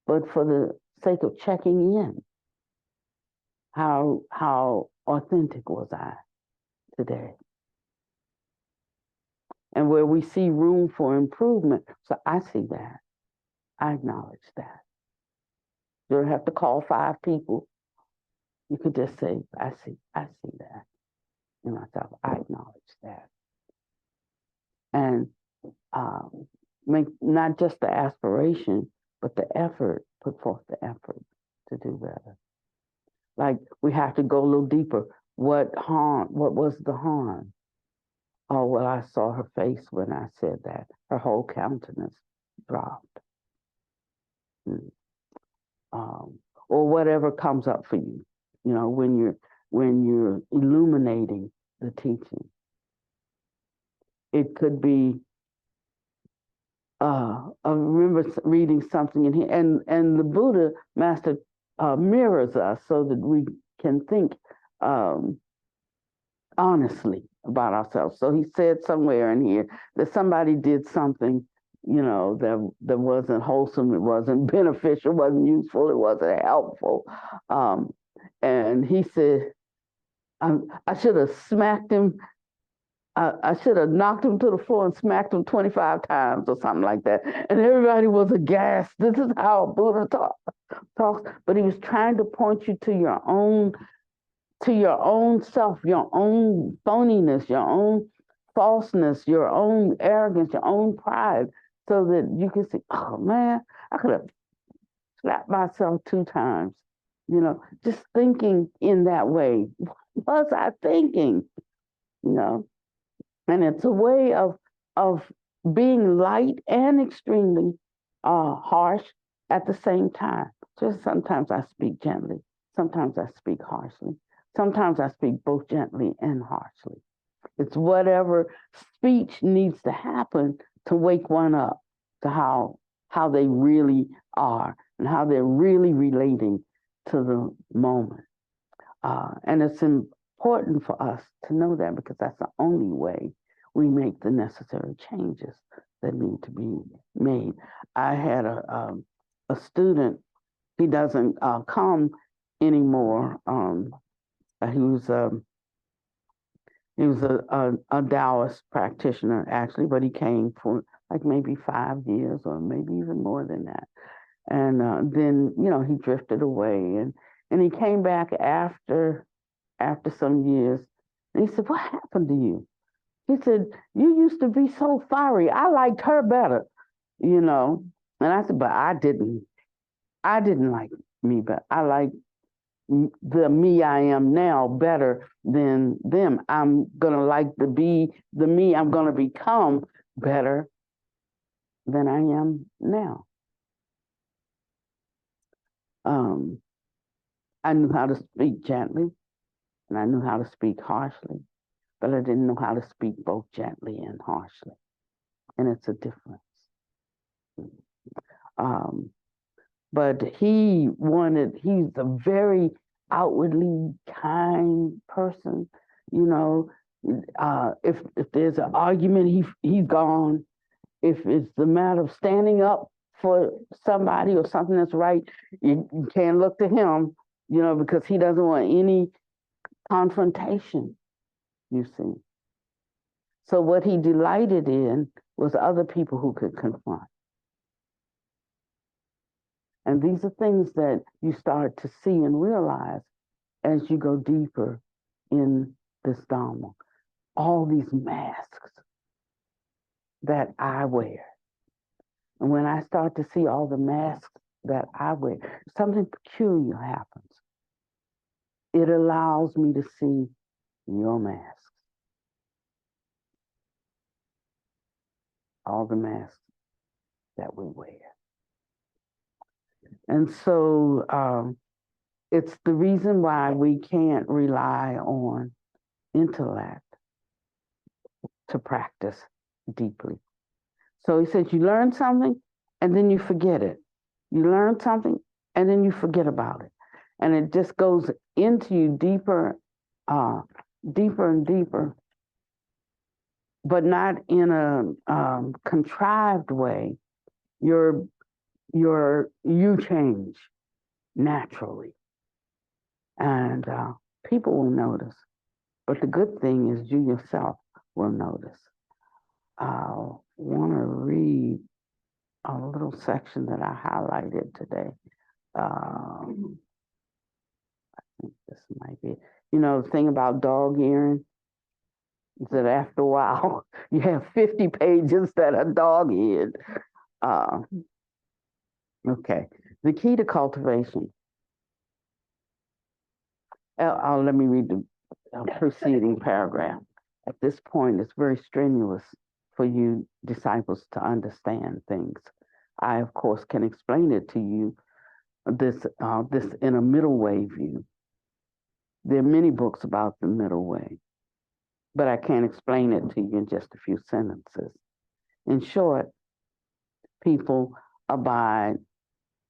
but for the sake of checking in. How authentic was I today? And where we see room for improvement, so I see that. I acknowledge that. You don't have to call 5 people. You could just say, I see that in myself. I acknowledge that. And make not just the aspiration, but the effort, put forth the effort to do better. Like we have to go a little deeper. What was the harm? Oh, well, I saw her face when I said that. Her whole countenance dropped. Or whatever comes up for you, when you're illuminating the teaching. It could be, I remember reading something in here, and the Buddha master mirrors us so that we can think honestly about ourselves. So he said somewhere in here that somebody did something, that wasn't wholesome, it wasn't beneficial, it wasn't useful, it wasn't helpful. And he said, I should have smacked him. I should have knocked him to the floor and smacked him 25 times or something like that. And everybody was aghast. This is how Buddha talks. But he was trying to point you to your own self, your own phoniness, your own falseness, your own arrogance, your own pride, so that you can say, oh man, I could have slapped myself 2 times. Just thinking in that way. What was I thinking? And it's a way of being light and extremely harsh at the same time. Just sometimes I speak gently, sometimes I speak harshly, sometimes I speak both gently and harshly. It's whatever speech needs to happen to wake one up to how they really are and how they're really relating to the moment. And it's important for us to know that, because that's the only way we make the necessary changes that need to be made. I had a student. He doesn't come anymore. He was a Taoist practitioner, actually, but he came for like maybe 5 years or maybe even more than that. And then, he drifted away, and he came back after some years, and he said, "What happened to you?" He said, "You used to be so fiery. I liked her better, And I said, "But I didn't like me, but I like the me I am now better than them. I'm gonna like the me I'm gonna become better than I am now." I knew how to speak gently, and I knew how to speak harshly, but I didn't know how to speak both gently and harshly. And it's a difference. But he's a very outwardly kind person. If there's an argument, he's gone. If it's the matter of standing up for somebody or something that's right, you can't look to him, because he doesn't want any confrontation, you see. So what he delighted in was other people who could confront. And these are things that you start to see and realize as you go deeper in this Dharma. All these masks that I wear. And when I start to see all the masks that I wear, something peculiar happens. It allows me to see your masks. All the masks that we wear. And so it's the reason why we can't rely on intellect to practice deeply. So he says, you learn something, and then you forget it. You learn something and then you forget about it. And it just goes into you deeper, deeper and deeper, but not in a contrived way. You change naturally, and people will notice. But the good thing is you yourself will notice. I want to read a little section that I highlighted today. I think this might be it. You know, the thing about dog earing is that after a while, you have 50 pages that are dog-eared. Okay, the key to cultivation. Let me read the preceding paragraph. At this point, it's very strenuous for you disciples to understand things. I, of course, can explain it to you, this in a middle way view. There are many books about the middle way, but I can't explain it to you in just a few sentences. In short, people abide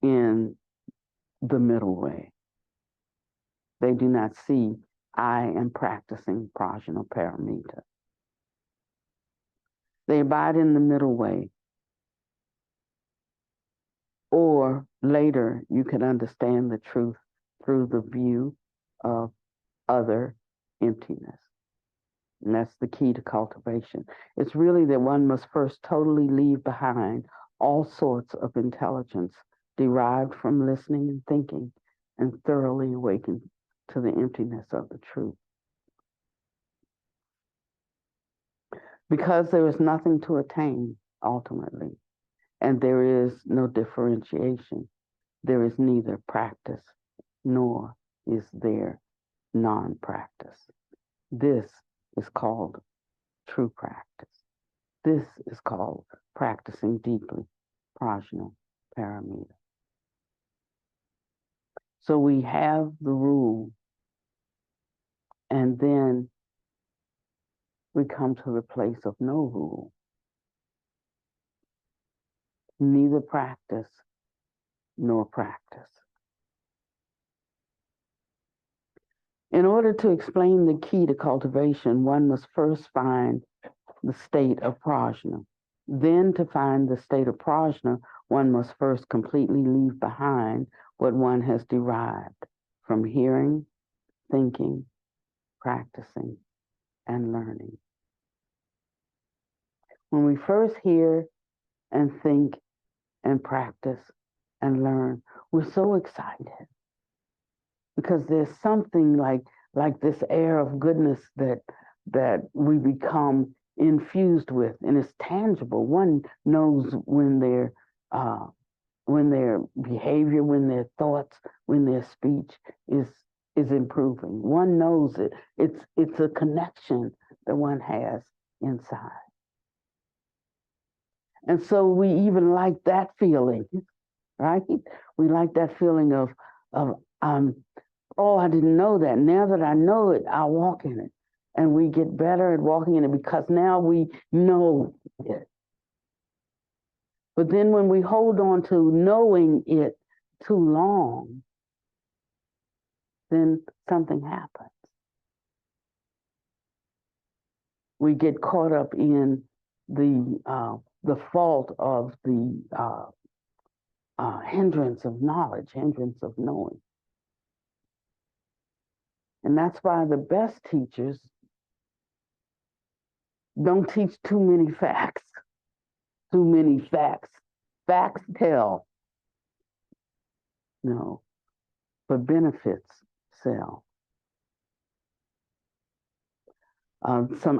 in the middle way. They do not see I am practicing Prajnaparamita. They abide in the middle way. Or later, you can understand the truth through the view of other emptiness. And that's the key to cultivation. It's really that one must first totally leave behind all sorts of intelligence derived from listening and thinking, and thoroughly awaken to the emptiness of the truth. Because there is nothing to attain ultimately, and there is no differentiation, there is neither practice nor is there non-practice. This is called true practice. This is called practicing deeply Prajnaparamita. So we have the rule, and then we come to the place of no rule. Neither practice nor practice. In order to explain the key to cultivation, one must first find the state of prajna. Then, to find the state of prajna, one must first completely leave behind what one has derived from hearing, thinking, practicing, and learning. When we first hear and think and practice and learn, we're so excited because there's something like this air of goodness that we become infused with, and it's tangible. One knows when their behavior, when their thoughts, when their speech is improving. One knows it. It's a connection that one has inside. And so we even like that feeling, right? We like that feeling of oh, I didn't know that. Now that I know it, I'll walk in it. And we get better at walking in it because now we know it. But then when we hold on to knowing it too long, then something happens. We get caught up in the fault of the hindrance of knowledge, hindrance of knowing. And that's why the best teachers don't teach too many facts. Too many facts. Facts tell. No, but benefits sell.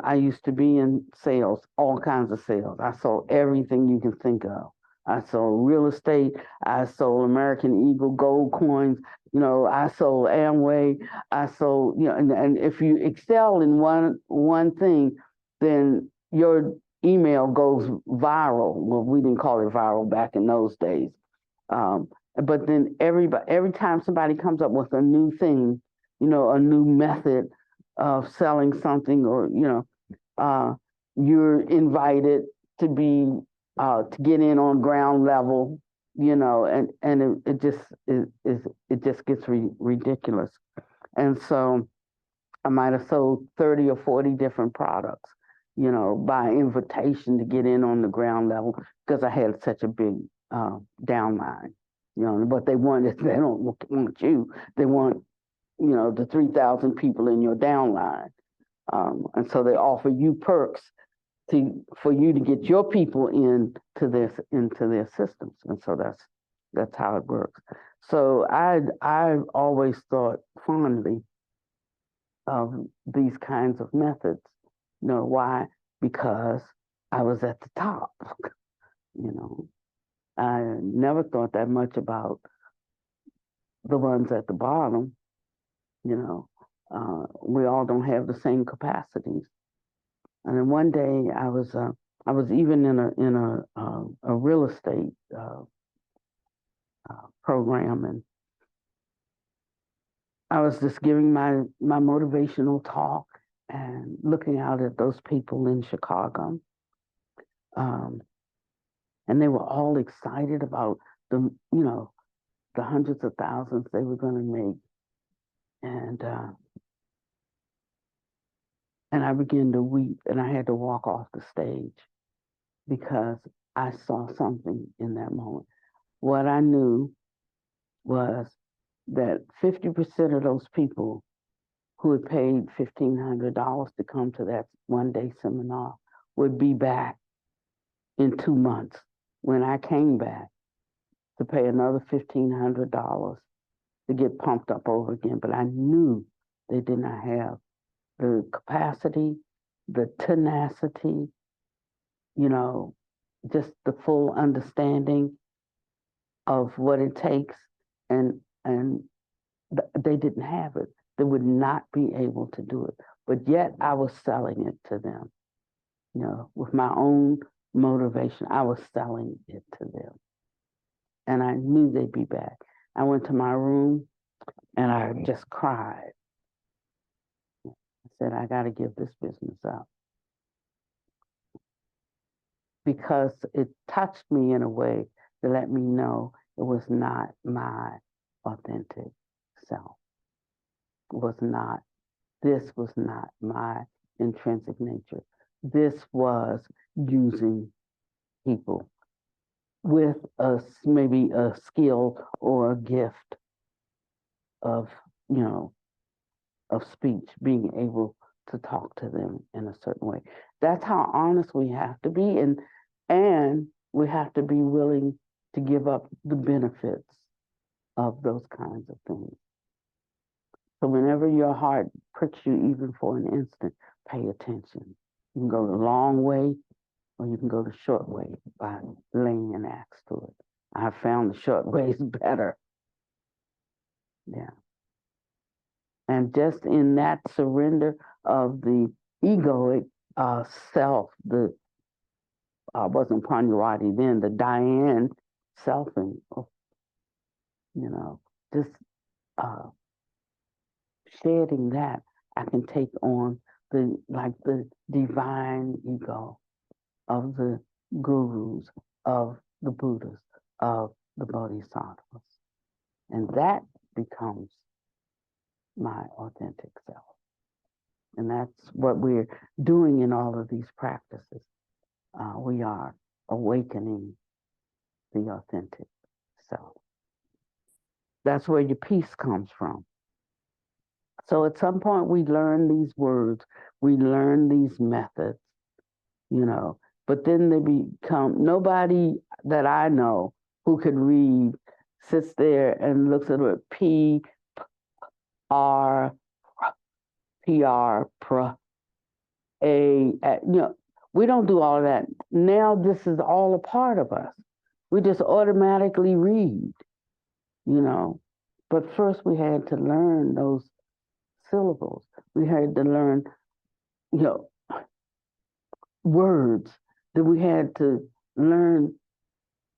I used to be in sales, all kinds of sales. I sold everything you can think of. I sold real estate. I sold American Eagle gold coins. You know, I sold Amway. I sold, you know, and if you excel in one thing, then your email goes viral. Well, we didn't call it viral back in those days. But then every time somebody comes up with a new thing, you know, a new method of selling something, or, you know, you're invited to be to get in on ground level, and it just it just gets ridiculous. And so I might have sold 30 or 40 different products, by invitation to get in on the ground level because I had such a big downline. What they want is they don't want you. They want, the 3,000 people in your downline. And so they offer you perks for you to get your people into their systems. And so that's how it works. So I've always thought fondly of these kinds of methods. Why? Because I was at the top. I never thought that much about the ones at the bottom. We all don't have the same capacities. And then one day I was even in a real estate program, and I was just giving my motivational talk and looking out at those people in Chicago. And they were all excited about the hundreds of thousands they were going to make. And I began to weep, and I had to walk off the stage because I saw something in that moment. What I knew was that 50% of those people who had paid $1,500 to come to that one-day seminar would be back in 2 months when I came back to pay another $1,500 to get pumped up over again. But I knew they did not have the capacity, the tenacity, just the full understanding of what it takes, and they didn't have it. They would not be able to do it. But yet I was selling it to them, with my own motivation. I was selling it to them. And I knew they'd be back. I went to my room and I just cried. I said, I got to give this business up. Because it touched me in a way to let me know it was not my authentic self. This was not my intrinsic nature. This was using people with maybe a skill or a gift of speech, being able to talk to them in a certain way. That's how honest we have to be, and we have to be willing to give up the benefits of those kinds of things. So whenever your heart pricks you even for an instant, pay attention. You can go the long way or you can go the short way by laying an axe to it. I found the short way is better. Yeah. And just in that surrender of the egoic self, wasn't Panurati then, the Diane selfing, just shedding that, I can take on the divine ego of the gurus, of the Buddhas, of the Bodhisattvas. And that becomes my authentic self. And that's what we're doing in all of these practices. We are awakening the authentic self. That's where your peace comes from. So at some point we learn these words, we learn these methods, but then they become, nobody that I know who could read sits there and looks at it, PR, we don't do all of that. Now this is all a part of us. We just automatically read, But first we had to learn those syllables. We had to learn, words. That we had to learn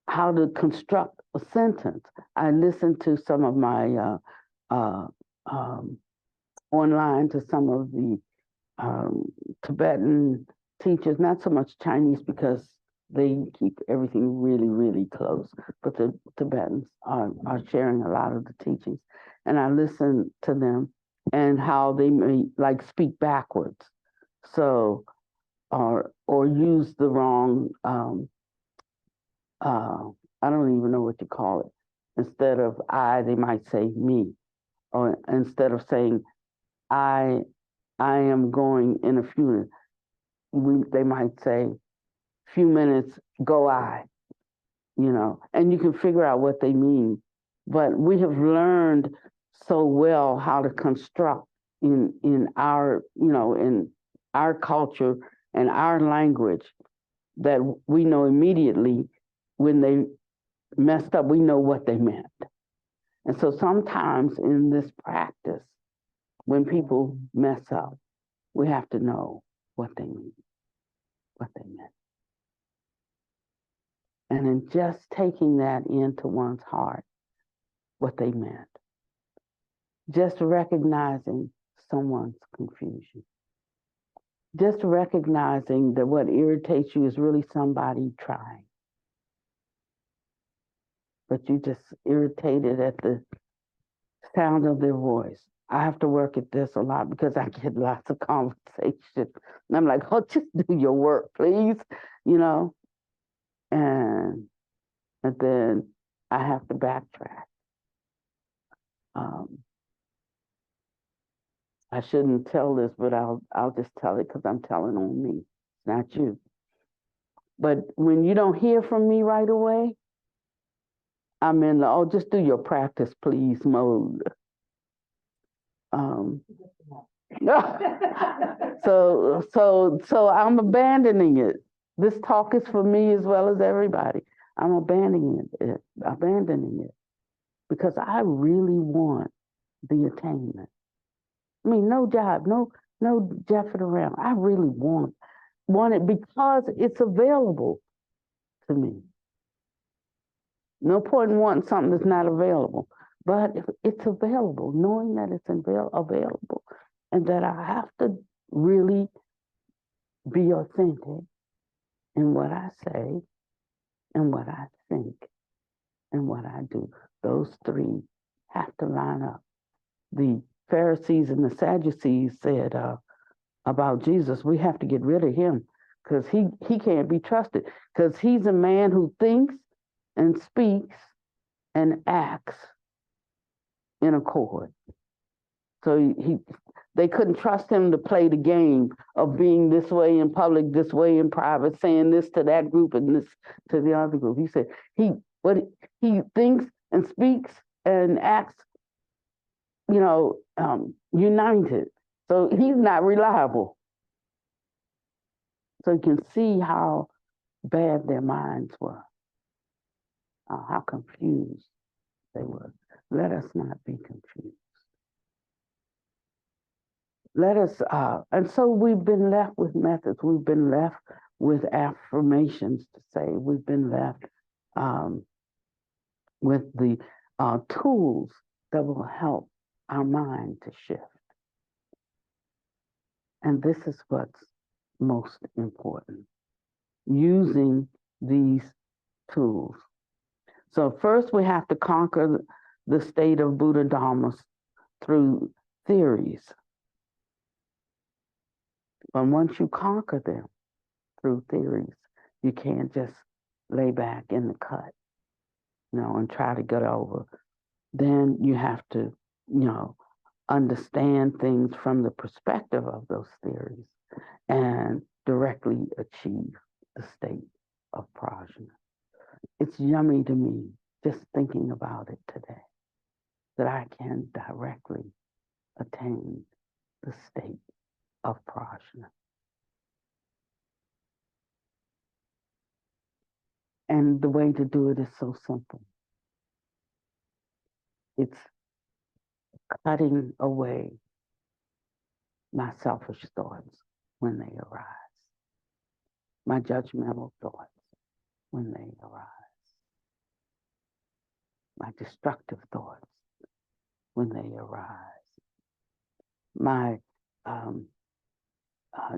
how to construct a sentence. I listened to some of my online to some of the Tibetan teachers, not so much Chinese because They keep everything really, really close. But the Tibetans are sharing a lot of the teachings. And I listen to them and how they may like speak backwards. So, or use the wrong, I don't even know what you call it. Instead of I, they might say me. Or instead of saying I, I am going in a few minutes, they might say few minutes, go I, and you can figure out what they mean. But we have learned so well how to construct in our, in our culture and our language that we know immediately when they messed up, we know what they meant. And so sometimes in this practice, when people mess up, we have to know what they mean, what they meant. And in just taking that into one's heart, what they meant, just recognizing someone's confusion, just recognizing that what irritates you is really somebody trying, but you just irritated at the sound of their voice. I have to work at this a lot because I get lots of conversation. And I'm like, oh, just do your work, please, and then I have to backtrack. I shouldn't tell this, but I'll just tell it because I'm telling on me, not you. But when you don't hear from me right away, I'm in the just do your practice, please mode. So I'm abandoning it. This talk is for me as well as everybody. I'm abandoning it because I really want the attainment. I mean, no job, no jeffing around. I really want it because it's available to me. No point in wanting something that's not available, but if it's available, knowing that it's available, and that I have to really be authentic in what I say and what I think and what I do. Those three have to line up. The Pharisees and the Sadducees said about Jesus, we have to get rid of him because he can't be trusted because he's a man who thinks and speaks and acts in accord. So they couldn't trust him to play the game of being this way in public, this way in private, saying this to that group and this to the other group. He said he thinks and speaks and acts, united. So he's not reliable. So you can see how bad their minds were, how confused they were. Let us not be confused. Let us, and so we've been left with methods. We've been left with affirmations to say. We've been left with the tools that will help our mind to shift. And this is what's most important, using these tools. So first we have to conquer the state of Buddha Dharma through theories. But once you conquer them through theories, you can't just lay back in the cut, and try to get over. Then you have to, understand things from the perspective of those theories and directly achieve the state of prajna. It's yummy to me just thinking about it today, that I can directly attain the state of prajna. And the way to do it is so simple. It's cutting away my selfish thoughts when they arise, my judgmental thoughts when they arise, my destructive thoughts when they arise, my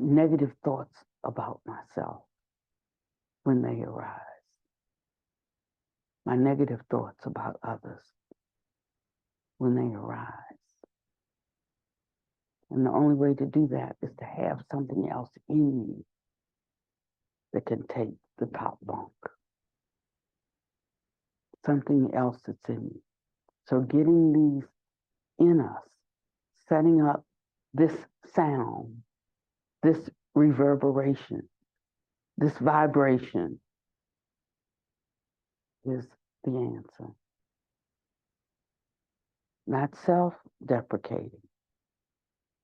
negative thoughts about myself when they arise. My negative thoughts about others when they arise. And the only way to do that is to have something else in you that can take the top bunk. Something else that's in you. So getting these in us, setting up this sound, this reverberation, this vibration is the answer. Not self-deprecating,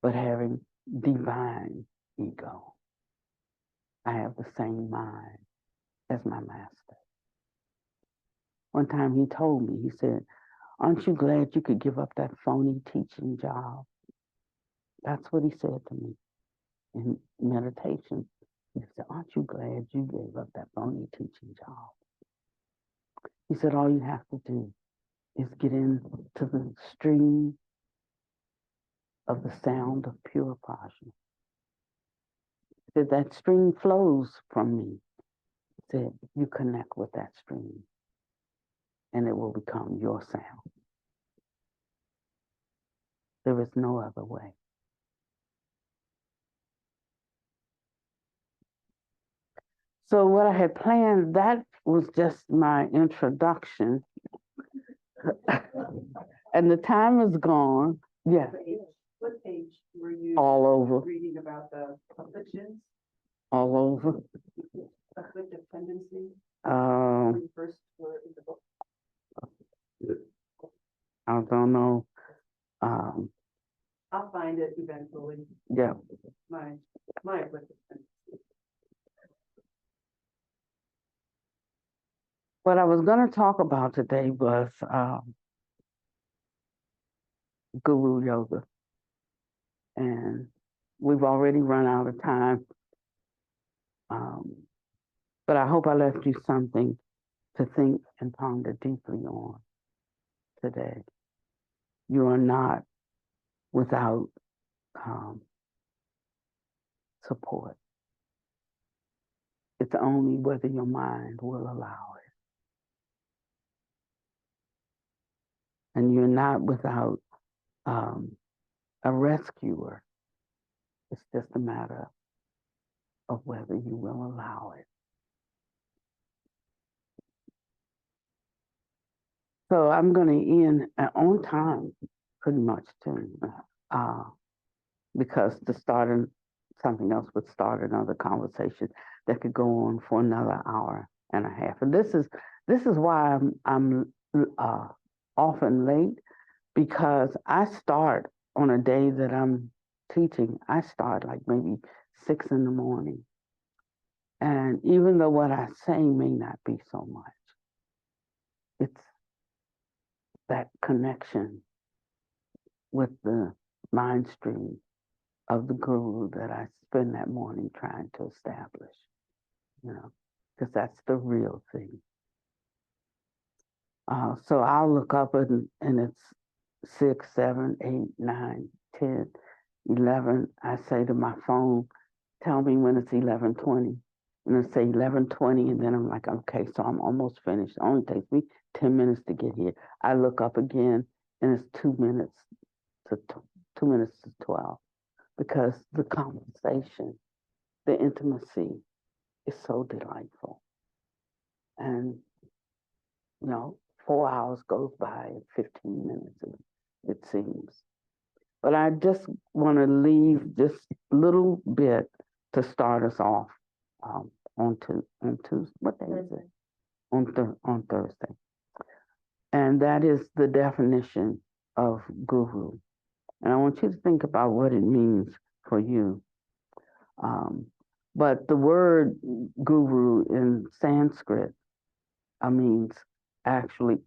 but having divine ego. I have the same mind as my master. One time he told me, he said, aren't you glad you could give up that phony teaching job? That's what he said to me in meditation. He said, aren't you glad you gave up that phony teaching job? He said, all you have to do is get into the stream of the sound of pure prajna. He said, that stream flows from me. He said, you connect with that stream and it will become your sound. There is no other way. So what I had planned, that was just my introduction. And the time is gone. Yeah. What page were you All over. reading about the afflictions, All over. afflictive tendency? Um, When you first were in the book? I don't know. I'll find it eventually. Yeah. My afflictive tendency. What I was going to talk about today was Guru Yoga. And we've already run out of time. But I hope I left you something to think and ponder deeply on today. You are not without support. It's only whether your mind will allow it. And you're not without a rescuer. It's just a matter of whether you will allow it. So I'm going to end on time, pretty much, too, because something else would start another conversation that could go on for another hour and a half. And this is why I'm often late, because I start on a day that I'm teaching. I start like maybe 6 in the morning, and even though what I say may not be so much, it's that connection with the mind stream of the guru that I spend that morning trying to establish, because that's the real thing. So I'll look up and it's 6, 7, 8, 9, 10, 11. I say to my phone, tell me when it's 11:20. And I say 11:20, and then I'm like, okay, so I'm almost finished. It only takes me 10 minutes to get here. I look up again, and it's 2 minutes to 12, because the conversation, the intimacy is so delightful. And 4 hours goes by in 15 minutes, it seems. But I just want to leave this little bit to start us off on Tuesday. What day is it? On Thursday. And that is the definition of guru. And I want you to think about what it means for you. But the word guru in Sanskrit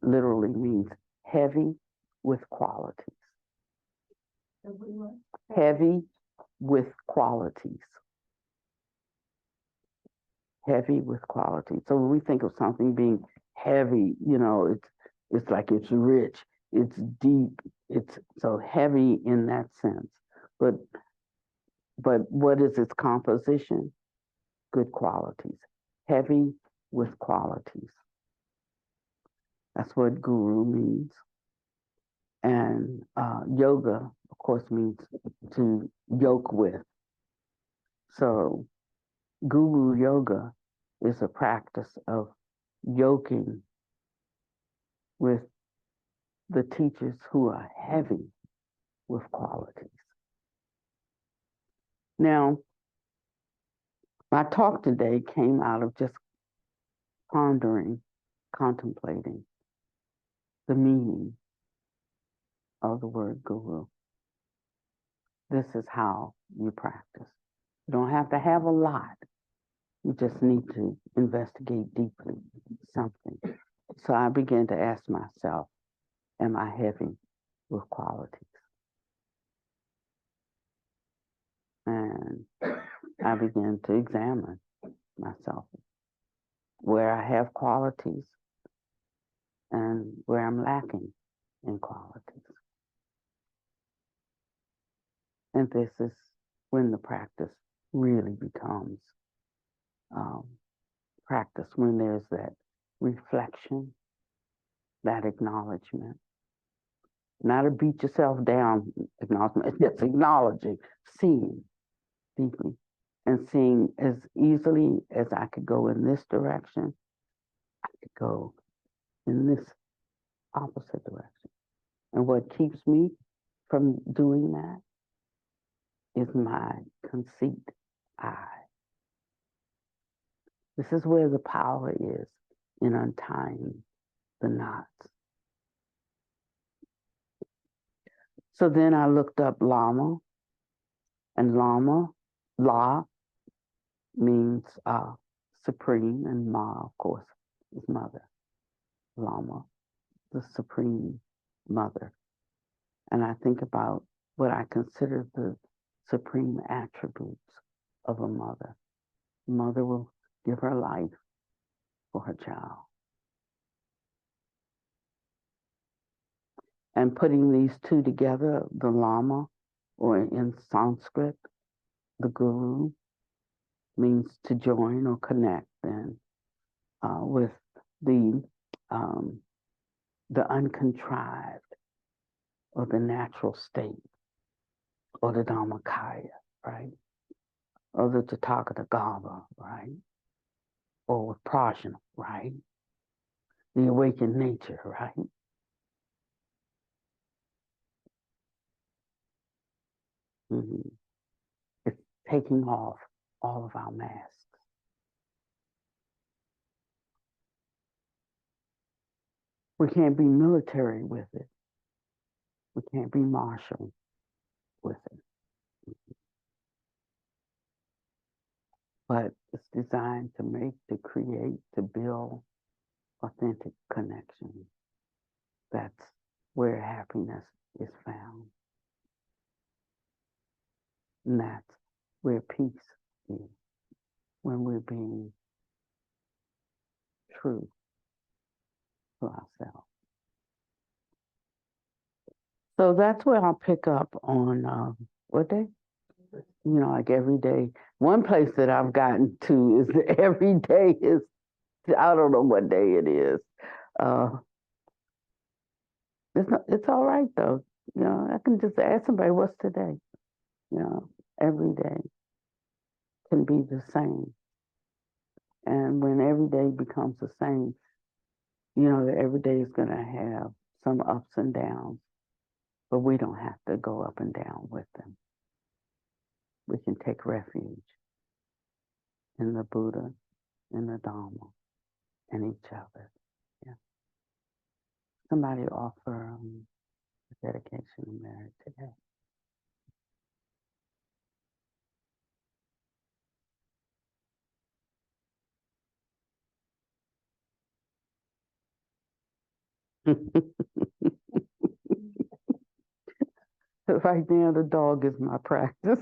literally means heavy with qualities. Heavy with qualities. Heavy with qualities. So when we think of something being heavy, it's like it's rich, it's deep, it's so heavy in that sense. But what is its composition? Good qualities. heavy with qualities. That's what guru means. And yoga, of course, means to yoke with. So guru yoga is a practice of yoking with the teachers who are heavy with qualities. Now, my talk today came out of just pondering, contemplating the meaning of the word guru. This is how you practice. You don't have to have a lot. You just need to investigate deeply something. So I began to ask myself, am I heavy with qualities? And I began to examine myself, where I have qualities and where I'm lacking in qualities. And this is when the practice really becomes practice, when there's that reflection, that acknowledgement. Not a beat yourself down acknowledgement, just acknowledging, seeing deeply, and seeing as easily as I could go in this direction, I could go in this opposite direction. And what keeps me from doing that is my conceit, I. This is where the power is in untying the knots. So then I looked up Lama, and La means supreme, and Ma, of course, is mother. Lama, the supreme mother. And I think about what I consider the supreme attributes of a mother. A mother will give her life for her child. And putting these two together, the Lama, or in Sanskrit, the Guru, means to join or connect then with the uncontrived or the natural state or the Dhammakaya, right? Or the Tathagata, right? Or with Prajna, right? The awakened nature, right? Mm-hmm. It's taking off all of our masks. We can't be military with it. We can't be martial with it. But it's designed to make, to create, to build authentic connection. That's where happiness is found. And that's where peace is, when we're being true to ourselves. So that's where I'll pick up on what day? Like every day. One place that I've gotten to is every day is, I don't know what day it is. It's all right though. I can just ask somebody, what's today? Every day can be the same. And when every day becomes the same, every day is going to have some ups and downs, but we don't have to go up and down with them. We can take refuge in the Buddha, in the Dhamma, and each other. Yeah. Somebody offer a dedication of merit today. Right now, the dog is my practice.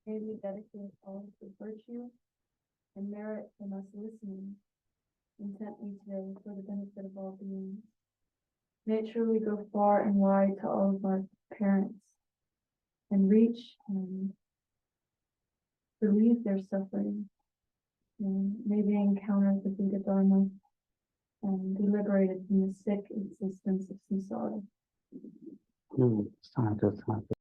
May we dedicate all to virtue and merit from us listening intently today for the benefit of all beings. May it truly go far and wide to all of our parents and reach and relieve their suffering. And may they encounter the Buddha Dharma and be liberated from the sick existence of samsara. Sadhu, sadhu.